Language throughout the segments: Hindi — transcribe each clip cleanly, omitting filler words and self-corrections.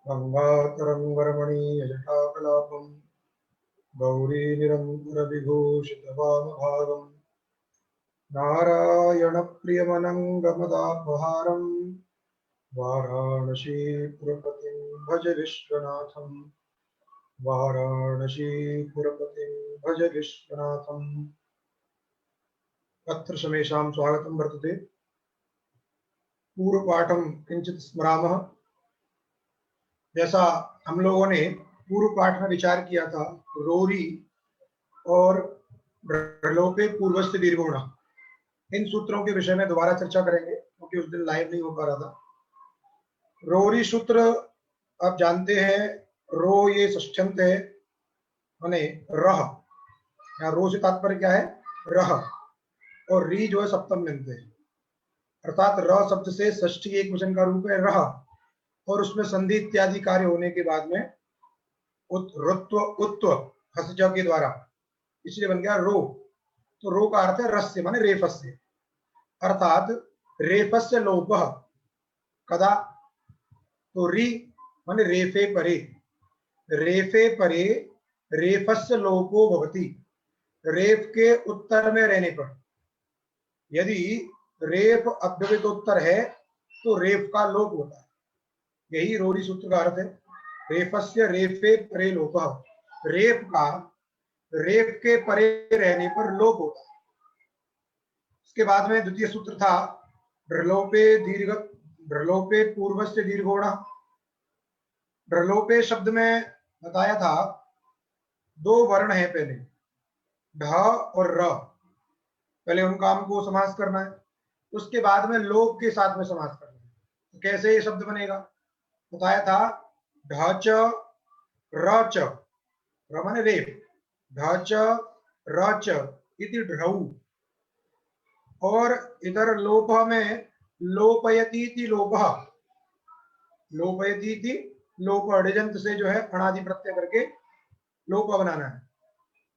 गंगातरंगरमणीयजटाकलापं गौरीनिरन्तरविभूषितवामभागं नारायणप्रियमनङ्गमदापहारं वाराणसीपुरपतिं भज विश्वनाथं वाराणसीपुरपतिं भज विश्वनाथम्। अत्र समेषां स्वागतं वर्तते। पूर्वपाठं किंचित स्मरामः। जैसा हम लोगों ने पूर्व पाठ में विचार किया था, रोरी और रलोपे पूर्वस्य दीर्घोणा, इन सूत्रों के विषय में दोबारा चर्चा करेंगे क्योंकि उस दिन लाइव नहीं हो पा रहा था। रोरी सूत्र आप जानते हैं, रो ये षष्ठ्यंत है, माने रह, या रो से तात्पर्य क्या है? रह, और री जो है सप्तम्यंत है, अर्थात र शब्द से षष्ठी एक वचन का रूप है रह, और उसमें संधि इत्यादि कार्य होने के बाद में रुत्व उत्व हसज के द्वारा, इसलिए बन गया रो। तो रो का अर्थ है रस्य माने रेफस्य, अर्थात रेफस्य लोपः कदा, तो री माने रेफे परे, रेफे परे रेफस्य लोपो भवति। रेफ के उत्तर में रहने पर, यदि रेफ अव्यवहित उत्तर है तो रेफ का लोप होता है। यही रोरी सूत्र का अर्थ है, रेफस्य रेफे परे लोपः, रेफ का रेफ के परे रहने पर लोप होता है। इसके बाद में द्वितीय सूत्र था ढ्रलोपे पूर्वस्य दीर्घोणा। ढ्रलोपे शब्द में बताया था दो वर्ण है, पहले ढ और र, पहले उनका हमको समास करना है, उसके बाद में लोप के साथ में समास करना है। तो कैसे ये शब्द बनेगा बताया था, ढ च र च, र माने रेफ, ढ च र च इति ढ्रऊ, और इधर लोप में लोपयती लोपः, लोपयती लोप अडिजंत से जो है अणादि प्रत्यय करके लोप बनाना है,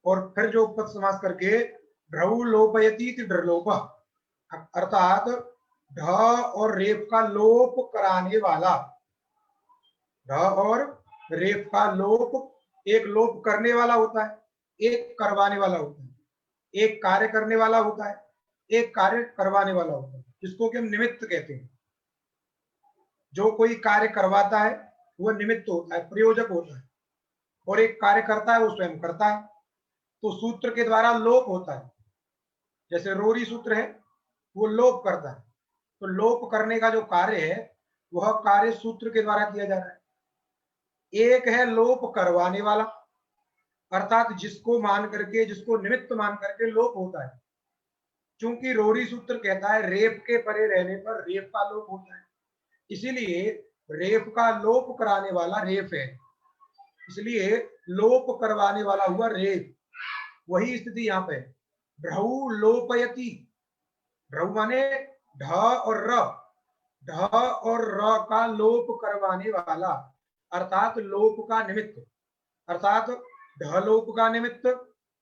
और फिर जो उपपद समास करके ढ्रऊ लोपयती ढ्रलोपः, अर्थात ढ और रेफ का लोप कराने वाला, ढ और रेफ का लोप, एक लोप करने वाला होता है, एक करवाने वाला होता है, एक कार्य करने वाला होता है, एक कार्य करवाने वाला होता है, जिसको कि हम निमित्त कहते हैं। जो कोई कार्य करवाता है वह निमित्त होता है, प्रयोजक होता है, और एक कार्य करता है वो स्वयं करता है। तो सूत्र के द्वारा लोप होता है, जैसे रोरी सूत्र है वो लोप करता है, तो लोप करने का जो कार्य है वह कार्य सूत्र के द्वारा किया जा रहा है। एक है लोप करवाने वाला, अर्थात जिसको मान करके, जिसको निमित्त मान करके लोप होता है। चूंकि रोरी सूत्र कहता है रेफ के परे रहने पर रेफ का लोप होता है, इसीलिए रेफ का लोप कराने वाला रेफ है, इसलिए लोप करवाने वाला हुआ रेफ। वही स्थिति यहाँ पे, ढ्रऊ लोपयति, ढ्रऊ माने ढ और र, ढ और र का लोप करवाने वाला, अर्थात लोप का निमित्त, अर्थात ढ लोप का निमित्त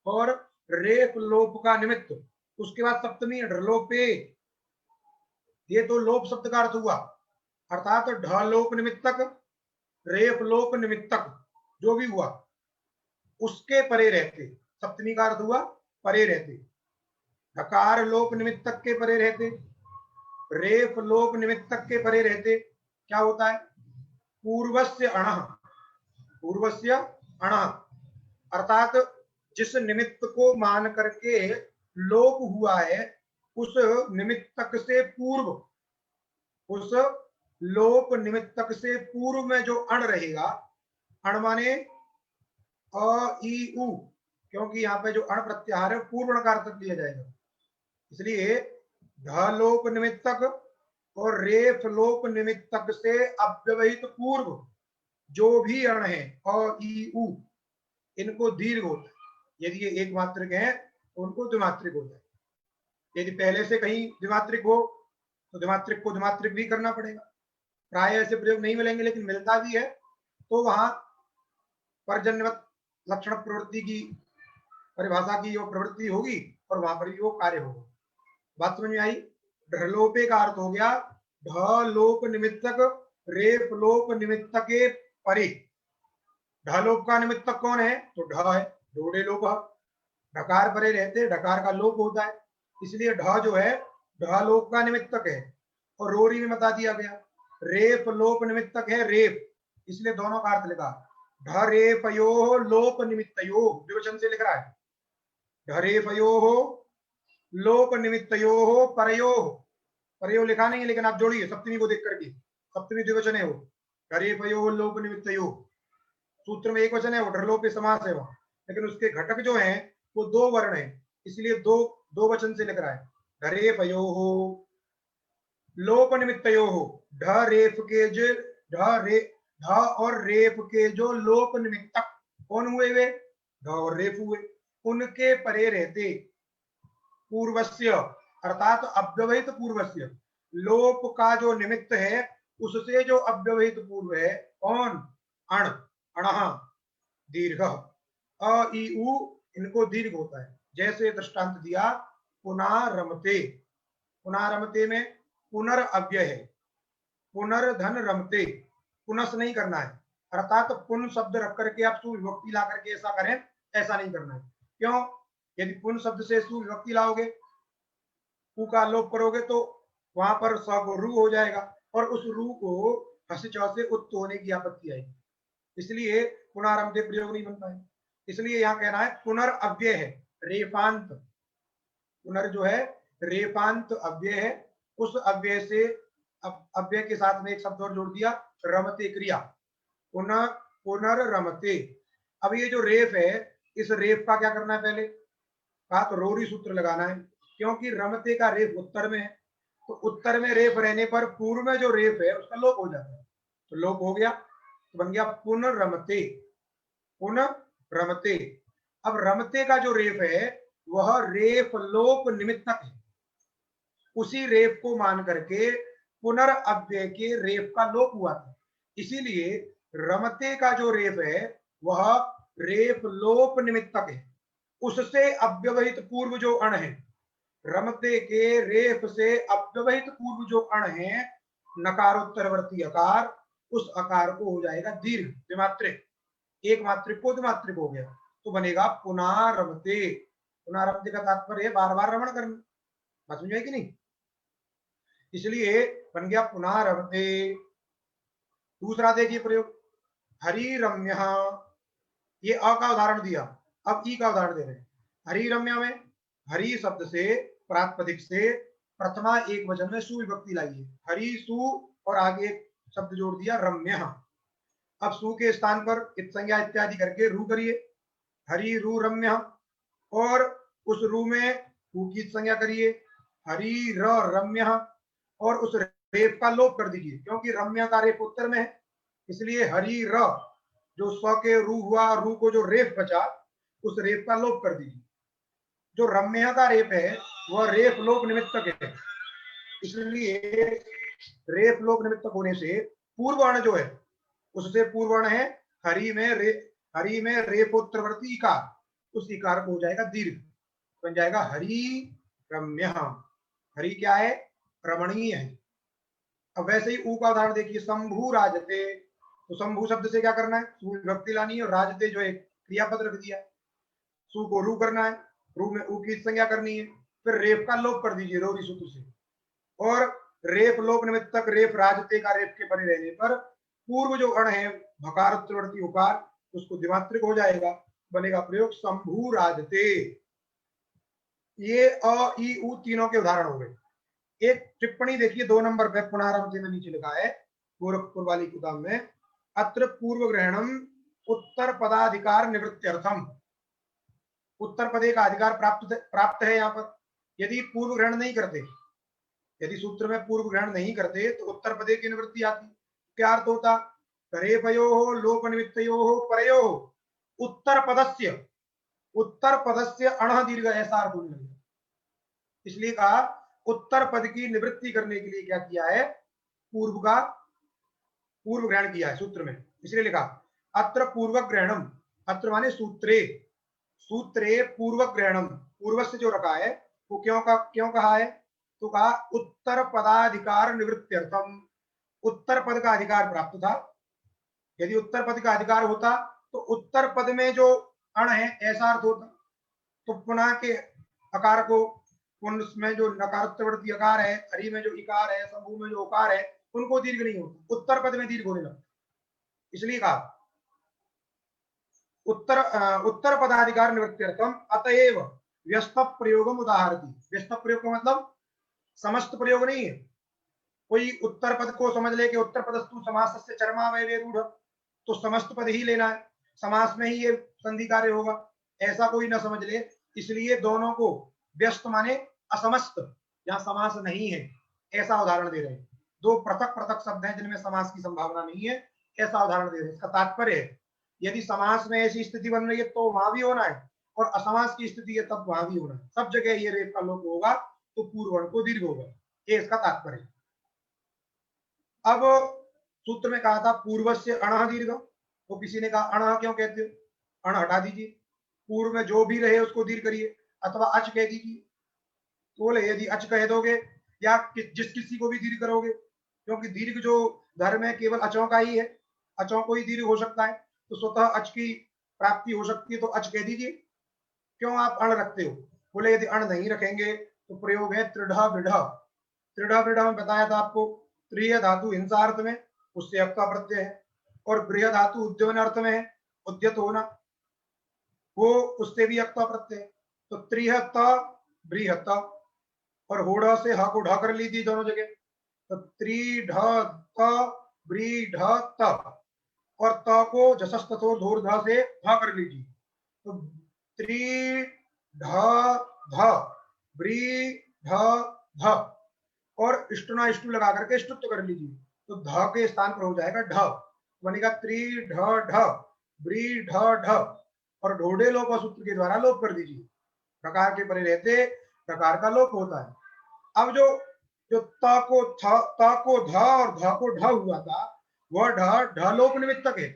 और रेफ लोप का निमित्त। उसके बाद सप्तमी ढ्रलोपे, ये तो लोप शब्द का अर्थ हुआ, अर्थात ढ लोप निमित्तक, रेफ लोप निमित्तक, जो भी हुआ उसके परे रहते, सप्तमी का अर्थ हुआ परे रहते। ढकार लोप निमित्तक के परे रहते, रेफ लोप निमित्तक के परे रहते, क्या होता है? पूर्वस्य अणः, पूर्वस्य अणः, अर्थात जिस निमित्त को मान करके लोप हुआ है उस निमित्तक से पूर्व, उस लोप निमित्तक से पूर्व में जो अण रहेगा, अण माने अ ई उ, क्योंकि यहाँ पे जो अण प्रत्याहार है पूर्ण का अर्थ लिया जाएगा, इसलिए ढ लोप निमित्तक और रेफ लोप निमित्तक से अव्यवहित पूर्व जो भी अण है अ ई उ, इनको दीर्घ होता है। यदि ये एक मात्रिक है तो उनको द्विमात्रिक होता है। यदि पहले से कहीं द्विमात्रिक हो तो द्विमात्रिक को द्विमात्रिक भी करना पड़ेगा। प्राय ऐसे प्रयोग नहीं मिलेंगे, लेकिन मिलता भी है तो वहां परजन्यवत लक्षण प्रवृत्ति की परिभाषा की जो प्रवृत्ति होगी और वहां पर भी वो कार्य होगा। बात समझ में आई? ढ्रलोपे का अर्थ हो गया ढ लोप निमित्तक रेफ लोप निमित्तक के परे। ढ लोप का निमित्तक कौन है? तो ढ है, ढोड़े लोप। ढकार परे रहते ढकार का लोप होता है, इसलिए ढ जो है ढ लोप का निमित्तक है। और रोरी में बता दिया गया रेप लोप निमित्तक है रेप, इसलिए दोनों का अर्थ लिखा ढ रेपयो लोप निमित्तयो, द्विवचन से लिख रहा है ढ रेपयो लोप निमित्तयो परयो। परयो लिखा नहीं है लेकिन आप जोड़िए सप्तमी को देख करके, सप्तमी द्विवचन है वो, ढ रेपयो लोप निमित्तयो। सूत्र में एक वचन है वो ढरलोप समास है वहां, लेकिन उसके घटक जो हैं वो दो वर्ण है, इसलिए दो दो वचन से लिख रहा है ढरे पयो हो लोप निमित्तयो हो। ढ रेप के जो ढ और रेप के जो लोप निमित्तक कौन हुए वे? ढ और रेप हुए, उनके परे रहते पूर्वस्य अर्थात अव्यवहित पूर्वस्य, लोप का जो निमित्त है उससे जो अव्यवहित पूर्व है कौन? अण, अणः दीर्घ, अ ई उ इनको दीर्घ होता है। जैसे दृष्टांत दिया पुनारमते, पुनारमते में पुनर अव्यय है, पुनर्धन रमते, पुनस नहीं करना है, अर्थात पुन शब्द रख करके आप सुविभक्ति ला करके ऐसा करें, ऐसा नहीं करना है। क्यों? यदि पुन शब्द से सुविभक्ति लाओगे, उ का लोप करोगे तो वहां पर स को रू हो जाएगा और उस रू को हस च से उत्त होने की आपत्ति आएगी, इसलिए पुनरारंभते प्रयोग नहीं बनता है। इसलिए यहां कहना है पुनर्अव्यय है, रेफांत, पुनर जो है रेफांत अव्यय है, उस अव्यय से अव्यय के साथ में एक शब्द और जोड़ दिया रमते क्रिया, पुनः पुनर्रमते। अब ये जो रेफ है इस रेफ का क्या करना है? पहले कहा तो रोरी सूत्र लगाना है, क्योंकि रमते का रेफ उत्तर में है, तो उत्तर में रेफ रहने पर पूर्व में जो रेफ है उसका लोप हो जाता है, तो लोप हो गया तो बन गया पुनर्रमते, पुनर्रमते। अब रमते का जो रेफ है वह रेफ लोप निमित्तक है, उसी रेफ को मान करके पुनर्अव्यय के रेफ का लोप हुआ था, इसीलिए रमते का जो रेफ है वह रेफ लोप निमित्तक है, उससे अव्यवहित पूर्व जो अण है, रमते के रेफ से अव्यवहित पूर्व जो अण है नकारोत्तरवर्ती अकार, उस अकार को हो जाएगा दीर्घ द्विमात्रिक, एक मात्रिक को द्विमात्रिक हो गया तो बनेगा पुनारमते। पुनारमते का तात्पर्य बार बार रमण करना, बात समझ में कि नहीं? इसलिए बन गया पुनारमते। दूसरा देखिए प्रयोग हरिरम्य, ये अ का उदाहरण दिया, अब ई का उदाहरण दे रहे हैं। हरिरम्य में हरि शब्द से प्रातिपदिक से प्रथमा एक वचन में सुविभक्ति लाइए, हरि सु और आगे एक शब्द जोड़ दिया रम्य। अब सु के स्थान पर इत संज्ञा इत्यादि करके रू करिए, हरि रू रम्य, और उस रू में हु की संज्ञा करिए हरि र रम्य, और उस रेफ का लोप कर दीजिए क्योंकि रम्य का रेफ उत्तर में है, इसलिए हरि र जो स्व के रू हुआ, रू को जो रेफ बचा उस रेफ का लोप कर दीजिए। जो रम्य का रेफ है वह रेफ लोप निमित्तक है, इसलिए रेफ लोप निमित्तक होने से पूर्ववर्ण जो है उससे पूर्ववर्ण है हरि में रेफोत्तरवर्ती इकार, उस इकार को हो जाएगा दीर्घ, बन जाएगा हरि रम्य। हरि क्या है? रमणीय है। अब वैसे ही ऊ का उदाहरण देखिए शंभु राजते, तो शंभु शब्द से क्या करना है? विभक्ति लानी है और राजते जो है क्रियापद रख दिया, सु को रू करना है, रू में ऊ की संज्ञा करनी है, फिर रेफ का लोप कर दीजिए रोरी सूत्र से, और रेफ लोप निमित्तक रेफ राजते का रेफ के परे रहने पर पूर्व जो अण है भकार उत्तरवर्ती उकार उसको द्विमात्रिक हो जाएगा, बनेगा प्रयोग शंभु राजते। ये अ ई उ तीनों के उदाहरण हो गए। एक टिप्पणी देखिए 2 नंबर पे पुनरारंभते में नीचे लिखा है गोरखपुर वाली किताब में, अत्र पूर्व ग्रहणम उत्तर पदाधिकार निवृत्त्यर्थम, उत्तर पदे का अधिकार प्राप्त है यहाँ पर। यदि पूर्व ग्रहण नहीं करते, यदि सूत्र में पूर्व ग्रहण नहीं करते तो उत्तर पदे की निवृत्ति आती, क्या अर्थ होता? रेफयो लोप निमित्तयो परयो उत्तर पदस्य अण दीर्घ, ऐसा अर्थ होने लगे, इसलिए कहा उत्तर पद की निवृत्ति करने के लिए क्या किया है? पूर्व ग्रहण किया है सूत्र में, इसलिए लिखा अत्र पूर्वक ग्रहणम, अत्र माने सूत्रे, सूत्रे पूर्वक ग्रहणम, पूर्व से जो रखा है वो क्यों कहा है? तो कहा उत्तर पदाधिकार निवृत्त्यर्थम, उत्तर पद का अधिकार प्राप्त था, यदि उत्तर पद का अधिकार होता तो उत्तर पद में जो अण है ऐसा अर्थ होता, तो पुनः के अकार को, उसमें जो नकारोत्तरवर्ती अकार है, हरि में जो इकार है, समूह में जो उकार है, उनको दीर्घ नहीं होता, उत्तर पद में दीर्घ होने लगता। इसलिए कहा उत्तर पदाधिकार निवृत्त्यर्थम अतएव व्यस्त प्रयोगम उदाहरती। व्यस्त प्रयोग का मतलब समस्त प्रयोग नहीं है। कोई उत्तर पद को समझ ले कि उत्तर पदस्तु समासस्य चरमावयवे रूढ़, तो समस्त पद ही लेना है, समास में ही ये संधि कार्य होगा, ऐसा कोई ना समझ ले। इसलिए दोनों को व्यस्त माने असमस्त, जहां समास नहीं है, ऐसा उदाहरण दे रहे हैं। दो पृथक पृथक शब्द हैं जिनमें समास की संभावना नहीं है, ऐसा उदाहरण दे रहे हैं। इसका तात्पर्य है यदि समास में ऐसी स्थिति बन रही है तो वहां भी होना है, और असमास की स्थिति है तब वहां भी होना है। सब जगह ये रेप का लोप होगा तो पूर्ववर्ण को दीर्घ होगा, ये इसका तात्पर्य। अब सूत्र में कहा था पूर्वस्य अणः दीर्घ, तो किसी ने कहा अणः क्यों कहते हो, अण हटा दीजिए, पूर्व में जो भी रहे उसको दीर्घ करिए, अथवा अच कह दीजिए। तो बोले यदि अच कह दोगे या जिस किसी को भी दीर्घ करोगे, क्योंकि दीर्घ जो धर्म है केवल अचों का ही है, अचों को ही दीर्घ हो सकता है, तो स्वतः अच की प्राप्ति हो सकती है, तो अच कह दीजिए। क्यों आप अण रखते हो, बोले यदि अण नहीं रखेंगे तो प्रयोग है त्रिढ़ विढ़। त्रिढ़ विढ़ में बताया था आपको, त्रिय धातु हिंसा अर्थ में, उससे अप का प्रत्यय है, और गृह धातु उद्यमन अर्थ में है, उद्यत होना, वो उससे भी अप का प्रत्यय है। तो त्रिहत बृहत, और होड़ से ह को ढ कर लीजिए दोनों जगह, तो त्रिढ़ बृढ़, और त को जसस्तथोर धोर ध से ध कर लीजिए, तो त्रिढ़ बृढ़, और इष्टुना इष्टु लगा करके इष्टुत्व कर लीजिए, तो ध के स्थान पर हो जाएगा ढ, बनेगा त्रिढ़ बृढ़, और ढोड़े लोप सूत्र के द्वारा लोप कर दीजिए, प्रकार के परे रहते प्रकार का लोप होता है। अब जो त को ध और ध को ढ हुआ था, वह ढ लोप निमित्तक है।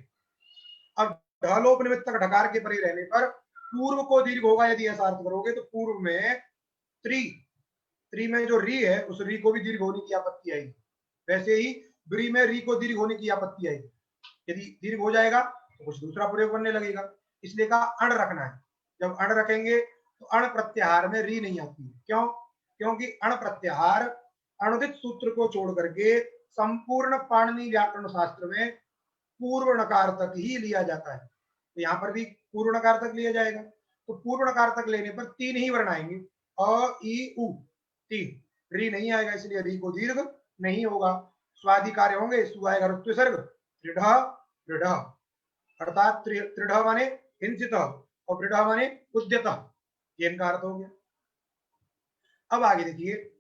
अब ढ लोप निमित्तक ढकार के परे रहने पर पूर्व को दीर्घ होगा, यदि ऐसा अर्थ करोगे तो पूर्व में त्रि में जो री है उस री को भी दीर्घ होने की आपत्ति आएगी, वैसे ही ब्री में री को दीर्घ होने की आपत्ति आएगी। यदि दीर्घ हो जाएगा तो कुछ दूसरा प्रयोग बनने लगेगा, इसलिए कहा अण रखना है। जब अण रखेंगे तो अण प्रत्याहार में री नहीं आती है। क्यों, क्योंकि अण प्रत्याहार अनुदित सूत्र को छोड़ करके संपूर्ण पाणिनि व्याकरण शास्त्र में पूर्व नकार तक ही लिया जाता है, तो यहाँ पर भी पूर्व नकार तक लिया जाएगा। तो पूर्व नकार तक लेने पर तीन ही वर्ण आएंगे, अ ई उ, तीन, री नहीं आएगा, इसलिए री को दीर्घ नहीं होगा। स्वादि कार्य होंगे, सु आएगा रुत्व सर्ग, त्रिढ़, अर्थात त्रिढ़ माने हिंसित और वृढ़ माने उद्यत, ये इनका अर्थ हो गया। अब आगे देखिए,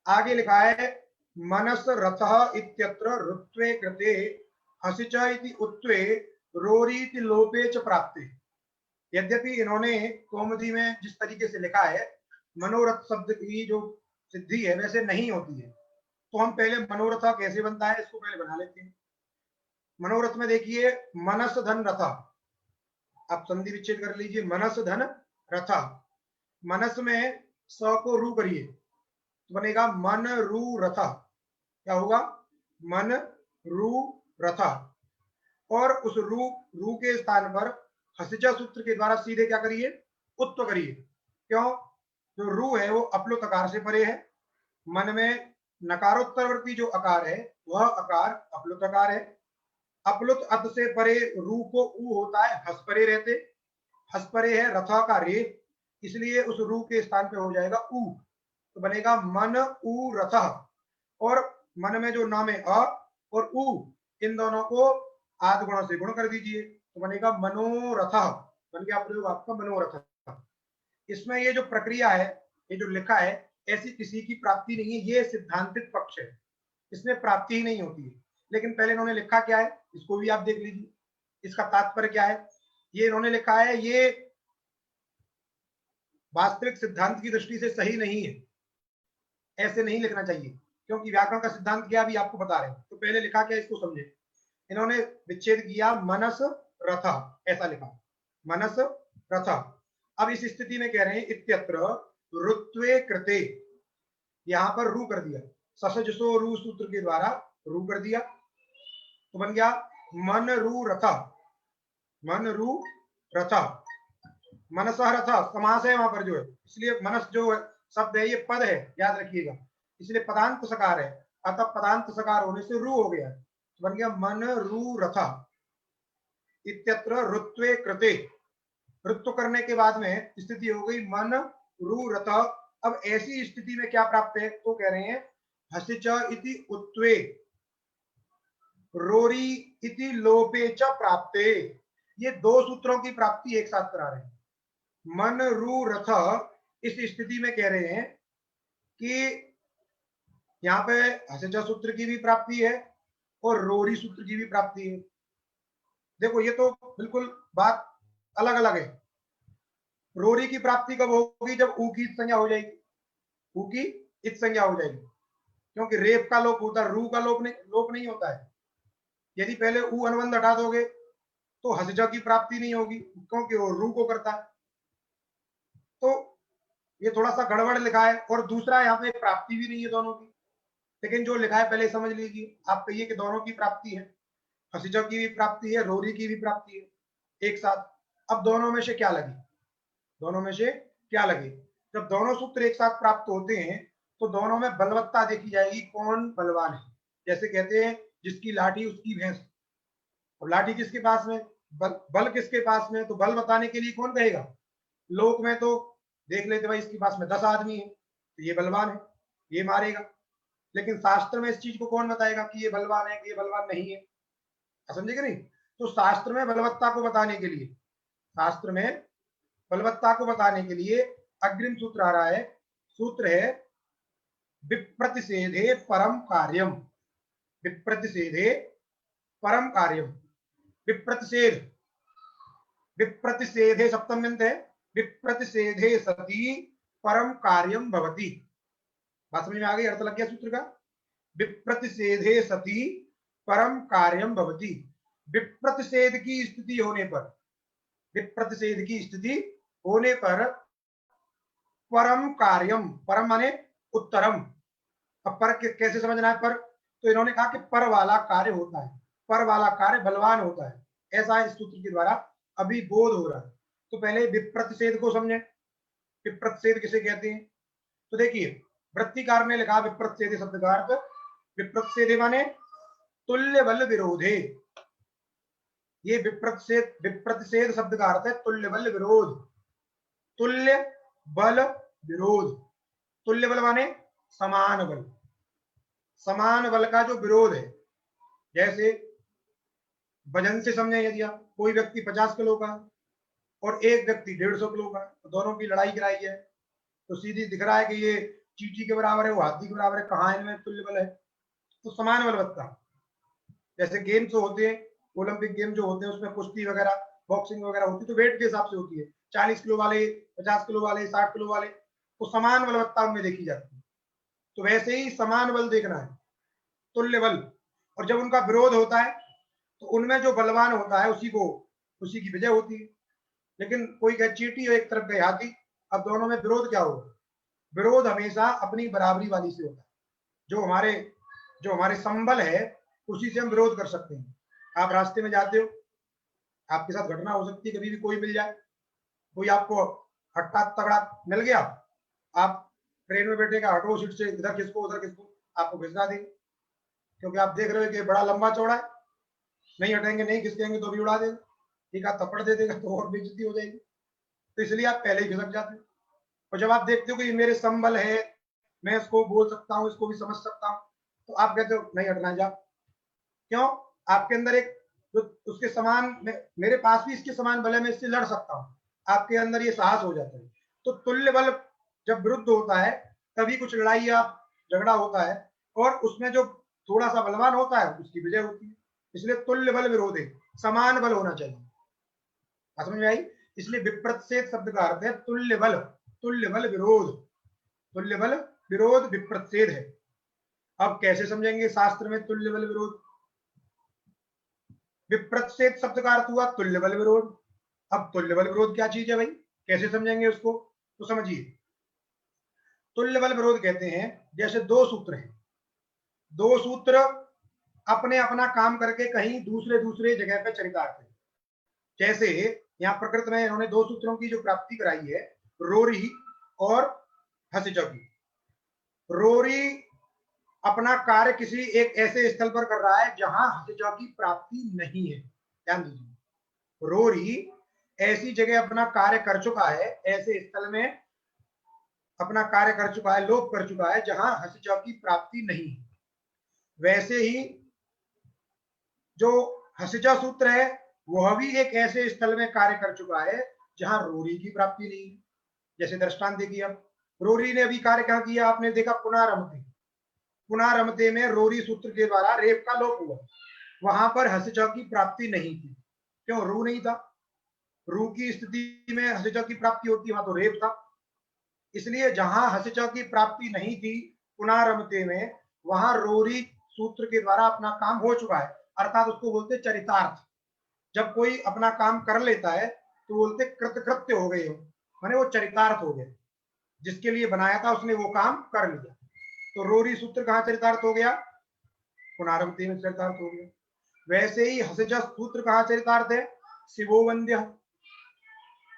आगे लिखा है मनस रथ इत्यत्र रुत्वे कृते हसिच इति उत्वे रोरीति लोपे च प्राप्ते। यद्यपि इन्होंने कौमुदी में जिस तरीके से लिखा है मनोरथ शब्द की जो सिद्धि है वैसे नहीं होती है, तो हम पहले मनोरथ कैसे बनता है इसको पहले बना लेते हैं। मनोरथ में देखिए मनस धन रथ, आप संधि विच्छेद कर लीजिए, मनस धन रथ, मनस में स को रू करिए तो बनेगा मन रू रथ। क्या होगा, मन रू रथ, और उस रू के स्थान पर हसिजा सूत्र के द्वारा सीधे क्या करिए, उत्व करिए। क्यों, जो रू है वो अपलुत अकार से परे है, मन में नकारोत्तरवर्ती जो अकार है वह अकार अपलुत अकार है, अपलुत अत से परे रू को ऊ होता है, हस परे रहते, हस परे है रथा का रे, इसलिए उस रू के स्थान पे हो जाएगा ऊ, तो बनेगा मन ऊ रथ। और मन में जो नाम है अ और ऊ, इन दोनों को आद गुणों से गुण कर दीजिए तो बनेगा मनोरथ, बन गया प्रयोग आपका मनोरथ। इसमें ये जो प्रक्रिया है, ये जो लिखा है, ऐसी किसी की प्राप्ति नहीं है, ये सिद्धांतिक पक्ष है, इसमें प्राप्ति ही नहीं होती है। लेकिन पहले इन्होंने लिखा क्या है इसको भी आप देख लीजिए, इसका तात्पर्य क्या है। ये इन्होंने लिखा है, ये वास्तविक सिद्धांत की दृष्टि से सही नहीं है, ऐसे नहीं लिखना चाहिए, क्योंकि व्याकरण का सिद्धांत क्या भी आपको बता रहे हैं। तो पहले लिखा क्या इसको समझे, इन्होंने विच्छेद किया मनस रथ, ऐसा लिखा मनस रथ। अब इस स्थिति में कह रहे हैं इत्यत्र रुत्वे कृते, यहां पर रू कर दिया, ससजसो रू सूत्र के द्वारा रू कर दिया, तो बन गया मन रू रथ, मन रू रथ, मनसः रथ समास है वहां पर जो है, इसलिए मनस जो शब्द है ये पद है, याद रखिएगा, इसलिए पदांत सकार है, अतः पदांत सकार होने से रू हो गया, तो बन गया मन रू रथ इत्यत्र ऋत्वे कृते, ऋत्व करने के बाद में स्थिति हो गई मन रू रथ। अब ऐसी स्थिति में क्या प्राप्त है, तो कह रहे हैं हसिच इति उत्वे रोरी इति लोपे च प्राप्ते, ये दो सूत्रों की प्राप्ति एक साथ करा रहे हैं। मन रू रथ इस स्थिति में कह रहे हैं कि यहाँ पे हसिच सूत्र की भी प्राप्ति है और रोरी सूत्र की भी प्राप्ति है। देखो ये तो बिल्कुल बात अलग अलग है। रोरी की प्राप्ति कब होगी, जब ऊ की संज्ञा हो जाएगी, ऊ की इत संज्ञा हो जाएगी, क्योंकि रेप का लोप होता है, रू का लोप नहीं होता है। यदि पहले ऊ अनुबंध हटा दोगे तो हसिजा की प्राप्ति नहीं होगी, क्योंकि वो रू को करता है। तो ये थोड़ा सा गड़बड़ लिखा है, और दूसरा यहाँ पे प्राप्ति भी नहीं है दोनों की, लेकिन जो लिखा है पहले समझ लीजिए। आप कहिए कि दोनों की प्राप्ति है, हसिजा की भी प्राप्ति है, रोरी की भी प्राप्ति है एक साथ। अब दोनों में से क्या लगे, दोनों में से क्या लगे, जब दोनों सूत्र एक साथ प्राप्त होते हैं तो दोनों में बलवत्ता देखी जाएगी, कौन बलवान है। जैसे कहते हैं जिसकी लाठी उसकी भैंस, अब लाठी किसके पास में, बल किसके पास में, तो बल बताने के लिए कौन कहेगा। लोक में तो देख लेते भाई इसके पास में 10 आदमी है तो ये बलवान है, ये मारेगा, लेकिन शास्त्र में इस चीज को कौन बताएगा कि ये बलवान है कि ये बलवान नहीं है, समझे कि नहीं। तो शास्त्र में बलवत्ता को बताने के लिए, शास्त्र में बलवत्ता को बताने के लिए अग्रिम सूत्र आ रहा है, सूत्र है विप्रतिषेधे परम कार्यम, विप्रतिषेधे परम कार्यम, विप्रतिषेध, विप्रतिषेधे सप्तम्यंत है, विप्रतिषेधे सती परम कार्यम भवति। बात समझ में आ गई, अर्थ लग गया सूत्र का। विप्रतिषेधे सती परम कार्यम भवति, विप्रतिषेध की स्थिति होने पर, विप्रतिषेध की स्थिति होने पर परम कार्यम, परम माने उत्तरम। अब पर कैसे समझना है पर, तो इन्होंने कहा कि पर वाला कार्य होता है, पर वाला कार्य बलवान होता है, ऐसा इस सूत्र के द्वारा अभी बोध हो रहा है। तो पहले विप्रतिषेध को समझे, विप्रतिषेध किसे कहते हैं। तो देखिए वृत्तिकार ने लिखा विप्रतिषेध शब्द का अर्थ, विप्रतिषेध माने तुल्य बल विरोधे, ये विप्रतिषेध शब्द का अर्थ है तुल्य बल विरोध, तुल्य बल विरोध, तुल्य बल माने समान बल, समान बल का जो विरोध है। जैसे वजन से समझे, यदि आप कोई व्यक्ति 50 किलो का और एक व्यक्ति 150 किलो का, तो दोनों की लड़ाई कराई है, तो सीधी दिख रहा है कि ये चींटी के बराबर है, वो हाथी के बराबर है, कहाँ इनमें तुल्य बल है, तो समान बलवत्ता। जैसे गेम्स होते हैं, ओलंपिक गेम जो होते हैं उसमें कुश्ती वगैरह बॉक्सिंग वगैरह होती है, तो वेट के हिसाब से होती है, 40 किलो वाले, 50 किलो वाले, 60 किलो वाले, तो समान बलवत्ता उनमें देखी जाती है। तो वैसे ही समान बल देखना है, तुल्य बल, और जब उनका विरोध होता है तो उनमें जो बलवान होता है उसी की विजय होती है। लेकिन कोई कहे चींटी और एक तरफ गए हाथी, अब दोनों में विरोध क्या होगा, विरोध हमेशा अपनी बराबरी वाली से होता है, जो हमारे संबल है उसी से हम विरोध कर सकते हैं। आप रास्ते में जाते हो, आपके साथ घटना हो सकती है, कभी भी कोई मिल जाए, कोई आपको हट्टा तगड़ा मिल गया, आप ट्रेन में बैठेगा, हटो सीट से, इधर किसको उधर किसको, आपको घिसका देंगे, क्योंकि आप देख रहे हो कि बड़ा लंबा चौड़ा है, नहीं हटेंगे, नहीं खिसकेंगे तो भी उड़ा देगा, ठीक है, थप्पड़ दे देगा तो और बेइज्जती हो जाएगी, तो इसलिए आप पहले ही खिसक जाते हो। और जब आप देखते हो कि ये मेरे संबल है, मैं इसको बोल सकता हूँ, इसको भी समझ सकता हूँ, तो आप कहते हो नहीं हटना जा, क्यों, आपके अंदर एक जो उसके समान, मेरे पास भी इसके समान बल है, मैं इससे लड़ सकता हूँ, आपके अंदर ये साहस हो जाता है। तो तुल्य बल जब विरुद्ध होता है तभी कुछ लड़ाई या झगड़ा होता है, और उसमें जो थोड़ा सा बलवान होता है उसकी विजय होती है, इसलिए तुल्य बल विरोध है, समान बल होना चाहिए, समझ में आई। इसलिए विप्रतिषेध शब्द का अर्थ है तुल्य बल, तुल्य बल विरोध, तुल्य बल विरोध विप्रतिषेध है। अब कैसे समझेंगे शास्त्र में तुल्य बल विरोध, विप्रतिषेध शब्द का अर्थ हुआ तुल्य बल विरोध। अब तुल्य बल विरोध क्या चीज है भाई, कैसे समझेंगे उसको, तो समझिए तुल्य बल विरोध कहते हैं, जैसे दो सूत्र हैं, दो सूत्र अपने अपना काम करके कहीं दूसरे जगह पे चरितार्थ है। जैसे यहाँ प्रकृति में इन्होंने दो सूत्रों की जो प्राप्ति कराई है, रोरी और हसिचौ की। रोरी अपना कार्य किसी एक ऐसे स्थल पर कर रहा है जहां हसिचौ की प्राप्ति नहीं है। ध्यान दीजिए, रोरी ऐसी जगह अपना कार्य कर चुका है, ऐसे स्थल में अपना कार्य कर चुका है, लोप कर चुका है जहां हसिचौ की प्राप्ति नहीं है। वैसे ही जो हसिचौ सूत्र है वह भी एक ऐसे स्थल में कार्य कर चुका है जहां रोरी की प्राप्ति नहीं है। जैसे दृष्टांत देखिए, अब रोरी ने अभी कार्य क्या किया, आपने देखा पुनारमते। पुनारमते में रोरी सूत्र के द्वारा रेप का लोप हुआ, वहां पर हसिचौ की प्राप्ति नहीं थी। क्यों? रू नहीं था। रू की स्थिति में हसिचौ की प्राप्ति होती, वहां तो रेप था। इसलिए जहां हसिचौ की प्राप्ति नहीं थी पुनारमते में, वहां रोरी सूत्र के द्वारा अपना काम हो चुका है, अर्थात उसको बोलते चरितार्थ। जब कोई अपना काम कर लेता है तो बोलते कृतकृत्य हो गए हो, माने वो चरितार्थ हो गए, जिसके लिए बनाया था उसने वो काम कर लिया। तो रोरी सूत्र कहां चरितार्थ हो गया? पुनारमते में चरितार्थ हो गया। वैसे ही हसिचौ सूत्र कहां चरितार्थ है? शिवोवंद्य।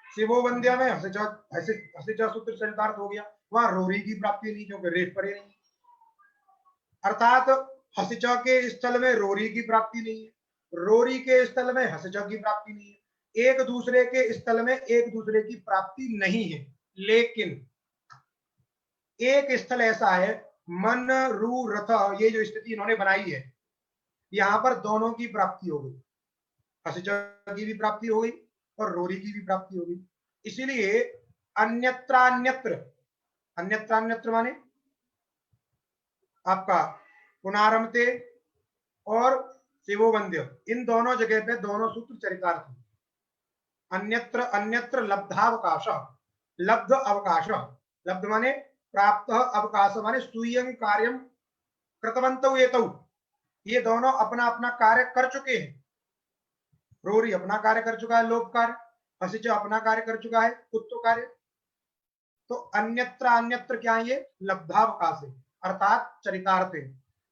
शिवोवंद्य में हसिचौ सूत्र चरितार्थ हो गया, वहां रोरी की प्राप्ति नहीं, क्योंकि रेप परे नहीं। अर्थात हसिचौ के स्थल में रोरी की प्राप्ति नहीं है, रोरी के स्थल में हसिचौ की प्राप्ति नहीं है, एक दूसरे के स्थल में एक दूसरे की प्राप्ति नहीं है। लेकिन एक स्थल ऐसा है, मन रू रथ, ये जो स्थिति इन्होंने बनाई है, यहां पर दोनों की प्राप्ति हो गई, हसिचौ की भी प्राप्ति हो गई और रोरी की भी प्राप्ति हो गई। इसीलिए अन्यत्रान्यत्र, अन्यत्रान्यत्र माने आपका पुनारमते और शिवोवंद्य, इन दोनों जगह पे दोनों सूत्र चरितार्थ हैं। अन्यत्र अन्यत्र लब्धावकाश, लब्ध अवकाश, लब्ध माने प्राप्त, अवकाश माने स्वीयं कार्यम कृतवन्तौ एतौ, ये दोनों अपना अपना कार्य कर चुके हैं। रोरी अपना कार्य कर चुका है, लोप कार्य, हसिचौ अपना कार्य कर चुका है, उत्तो कार्य। तो अन्यत्र अन्यत्र क्या है? ये लब्धावकाश है, अर्थात चरितार्थ है,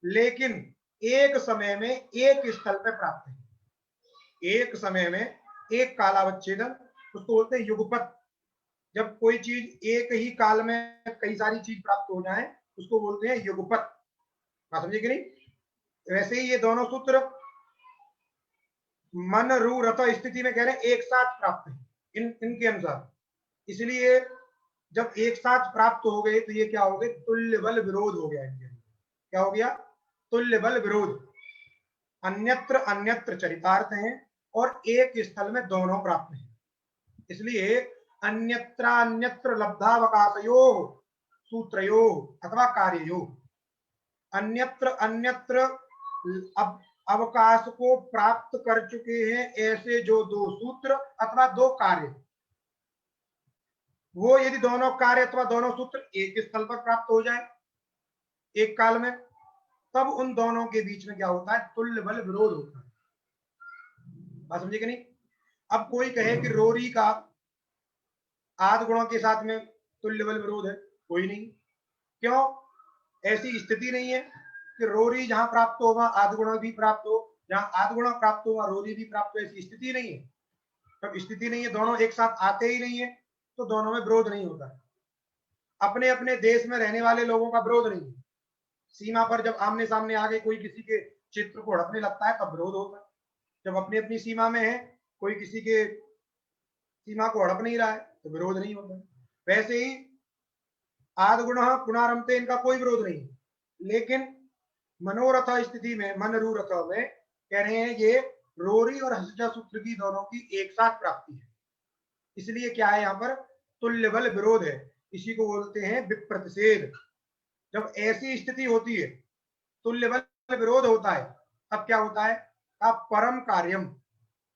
लेकिन एक समय में एक स्थल पे प्राप्त है। एक समय में एक कालावच्छेदन, उसको बोलते हैं युगपत। जब कोई चीज एक ही काल में कई सारी चीज प्राप्त हो जाए उसको बोलते हैं युगपत। बात समझे कि नहीं? वैसे ही ये दोनों सूत्र मन रू रथ स्थिति में कह रहे हैं एक साथ प्राप्त है इनके अनुसार। इसलिए जब एक साथ प्राप्त हो गए तो ये क्या हो गए? तुल्य बल विरोध हो गया इनके। क्या हो गया? तुल्य बल विरोध। अन्यत्र अन्यत्र चरितार्थ हैं और एक स्थल में दोनों प्राप्त हैं। इसलिए अन्यत्र लब्धावकाशयो सूत्रयो अथवा कार्ययो, अन्यत्र अन्यत्र अवकाश को प्राप्त कर चुके हैं ऐसे जो दो सूत्र अथवा दो कार्य, वो यदि दोनों कार्य अथवा दोनों सूत्र एक स्थल पर प्राप्त हो जाए एक काल में, तब उन दोनों के बीच में क्या होता है? तुल्य बल विरोध होता है। बात समझे कि नहीं? अब कोई कहे कि रोरी का आद गुणों के साथ में तुल्य बल विरोध है, कोई नहीं। क्यों? ऐसी स्थिति नहीं है कि रोरी जहां प्राप्त हो वहां आद गुण भी प्राप्त हो, जहां आद गुण प्राप्त हो वहां रोरी भी प्राप्त हो, ऐसी स्थिति नहीं है। जब स्थिति नहीं है, दोनों एक साथ आते ही नहीं है, तो दोनों में विरोध नहीं होता है। अपने अपने देश में रहने वाले लोगों का विरोध नहीं है, सीमा पर जब आमने सामने आगे कोई किसी के क्षेत्र को हड़पने लगता है तब विरोध होता है। जब अपनी अपनी सीमा में है, कोई किसी के सीमा को हड़प नहीं रहा है तो विरोध नहीं होता। वैसे ही आद गुण पुनारमते, इनका कोई विरोध नहीं, लेकिन मनोरथ स्थिति में, मन रू रथ में कह रहे हैं ये रोरी और हसिचौ सूत्र की दोनों की एक साथ प्राप्ति है। इसलिए क्या है? यहाँ पर तुल्य बल विरोध है, इसी को बोलते हैं विप्रतिषेध। जब ऐसी स्थिति होती है, तुल्य बल विरोध होता है, तब क्या होता है? आप परम कार्यम,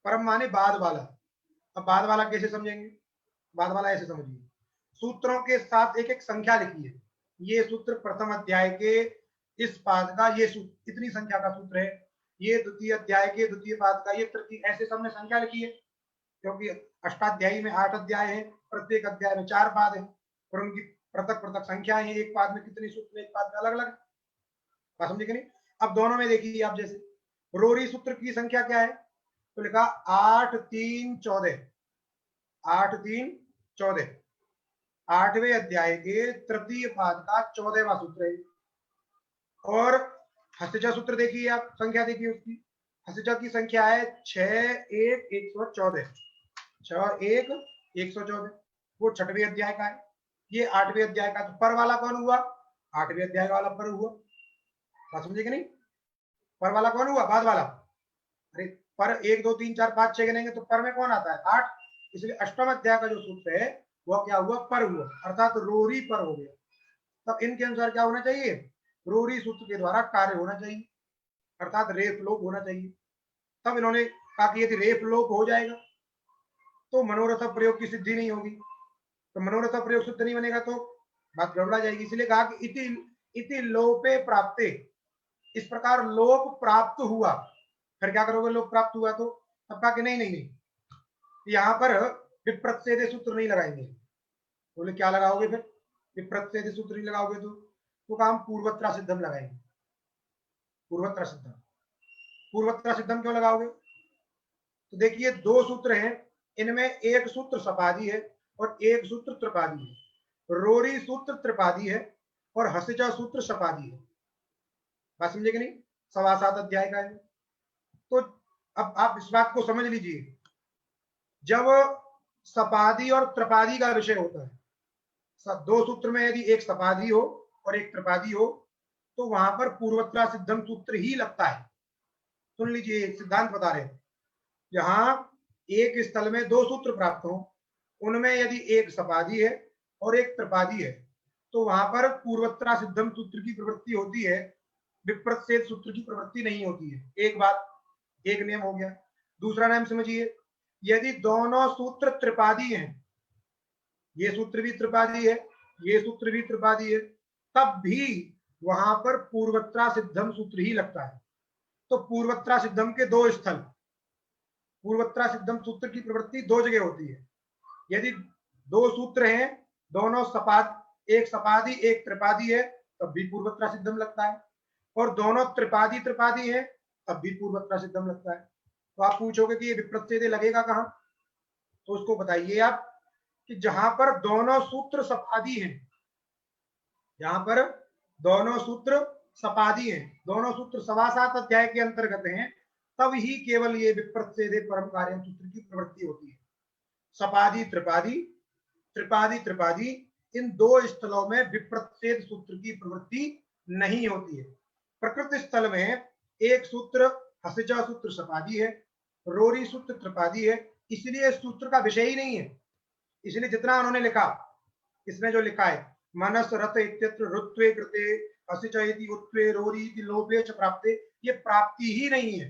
परम माने बाद वाला। अब बाद वाला कैसे समझेंगे? बाद वाला ऐसे समझिए, सूत्रों के साथ एक एक संख्या लिखी है। ये सूत्र प्रथम अध्याय के इस पाद का ये सूत्र इतनी संख्या का सूत्र है, ये द्वितीय अध्याय के द्वितीय पाद का ये तृतीय, ऐसे सबने संख्या लिखी है, क्योंकि अष्टाध्यायी में 8 अध्याय है, प्रत्येक अध्याय में 4 पाद है और उनकी पृथक पृथक संख्याएं हैं। एक पाद में कितने सूत्र, एक पाद में अलग अलग। बात समझे कि नहीं? अब दोनों में देखिए आप, जैसे रोरी सूत्र की संख्या क्या है? तो लिखा 8 3 14, 8 3 14, 8वें अध्याय के तृतीय पाद का 14वां सूत्र है। और हस्तिजा सूत्र देखिए आप, संख्या देखिए उसकी, हस्तिजा की संख्या है 6 1 114, 6 1 114, वो 6वें अध्याय का है, ये 8वें अध्याय का। तो पर वाला कौन हुआ? 8वें अध्याय वाला पर हुआ। बात समझे कि नहीं? पर वाला कौन हुआ? बाद वाला। अरे पर 1 2 3 4 5 6 गिनेंगे तो पर में कौन आता है? 8। इसलिए अष्टम अध्याय का जो सूत्र है वह क्या हुआ? पर हुआ, अर्थात रोरी पर हो गया। तब इनके अनुसार क्या होना चाहिए? रोरी सूत्र के द्वारा कार्य होना चाहिए, अर्थात रेफ लोप होना चाहिए। तब इन्होंने कहा कि यदि रेफ लोप हो जाएगा तो मनोरथ प्रयोग की सिद्धि नहीं होगी, तो मनोरथ प्रयोग सिद्ध नहीं बनेगा तो बात गड़बड़ा जाएगी। इसलिए कहा कि इति लोपे प्राप्ते, इस प्रकार लोप प्राप्त हुआ। फिर क्या करोगे? लोप प्राप्त हुआ तो तब कहा कि नहीं नहीं नहीं, यहां पर विप्रच्छेद सूत्र नहीं लगाएंगे। बोले क्या लगाओगे फिर? विप्रच्छेद सूत्र नहीं लगाओगे तो काम पूर्वत्रा सिद्धम लगाएंगे। पूर्वत्रा सिद्धम, पूर्वत्रा सिद्धम क्यों लगाओगे? तो देखिए दो सूत्र हैं, इनमें एक सूत्र सपादी है और एक सूत्र त्रिपादी है। रोरी सूत्र त्रिपादी है और हसिजा सूत्र सपादी है। बात समझे कि नहीं? 7.25 अध्याय का है। तो अब आप इस बात को समझ लीजिए, जब सपादी और त्रिपादी का विषय होता है, दो सूत्र में यदि एक सपादी हो और एक त्रिपादी हो तो वहां पर पूर्वत्रा सिद्धम सूत्र ही लगता है। सुन लीजिए, सिद्धांत बता रहे हैं, जहां एक स्थल में दो सूत्र प्राप्त हो, उनमें यदि एक सपादी है और एक त्रिपादी है तो वहां पर पूर्वत्रा सिद्धम सूत्र की प्रवृत्ति होती है, विप्रच्छेद सूत्र की प्रवृत्ति नहीं होती है। एक बात, एक नियम हो गया। दूसरा नियम समझिए, यदि दोनों सूत्र त्रिपादी हैं, ये सूत्र भी त्रिपादी है, ये सूत्र भी त्रिपादी है, तब भी वहां पर पूर्वत्रा सिद्धम सूत्र ही लगता है। तो पूर्वत्रा सिद्धम के दो स्थल, पूर्वत्रा सिद्धम सूत्र की प्रवृत्ति दो जगह होती है। यदि दो सूत्र हैं, दोनों सपाद, एक सपादी एक त्रिपादी है, तब भी पूर्वत्रा सिद्धम लगता है। और दोनों त्रिपादी त्रिपादी है, तब भी पूर्वत्रा सिद्धम लगता है। तो आप पूछोगे कि ये विप्रच्छेद लगेगा कहां? तो उसको बताइए आप कि जहां पर दोनों सूत्र सपादी हैं, जहां पर दोनों सूत्र सपादी हैं, दोनों सूत्र 7.25 अध्याय के अंतर्गत हैं, तब ही केवल ये विप्रच्छेदे परम कार्य सूत्र की प्रवृत्ति होती है। सपादी त्रिपादी, त्रिपादी त्रिपादी, इन दो स्थलों में विप्रच्छेद सूत्र की प्रवृत्ति नहीं होती है। प्रकृति स्थल में एक सूत्र हसिजा सूत्र सपादी है, रोरी सूत्र त्रिपादी है, इसलिए सूत्र का विषय ही नहीं है। इसलिए जितना उन्होंने लिखा, इसमें जो लिखा है मनस रथ इत्यत्र रुत्वे कृते हसिच इति उत्वे रोरी इति लोभे च प्राप्ते, ये प्राप्ति ही नहीं है।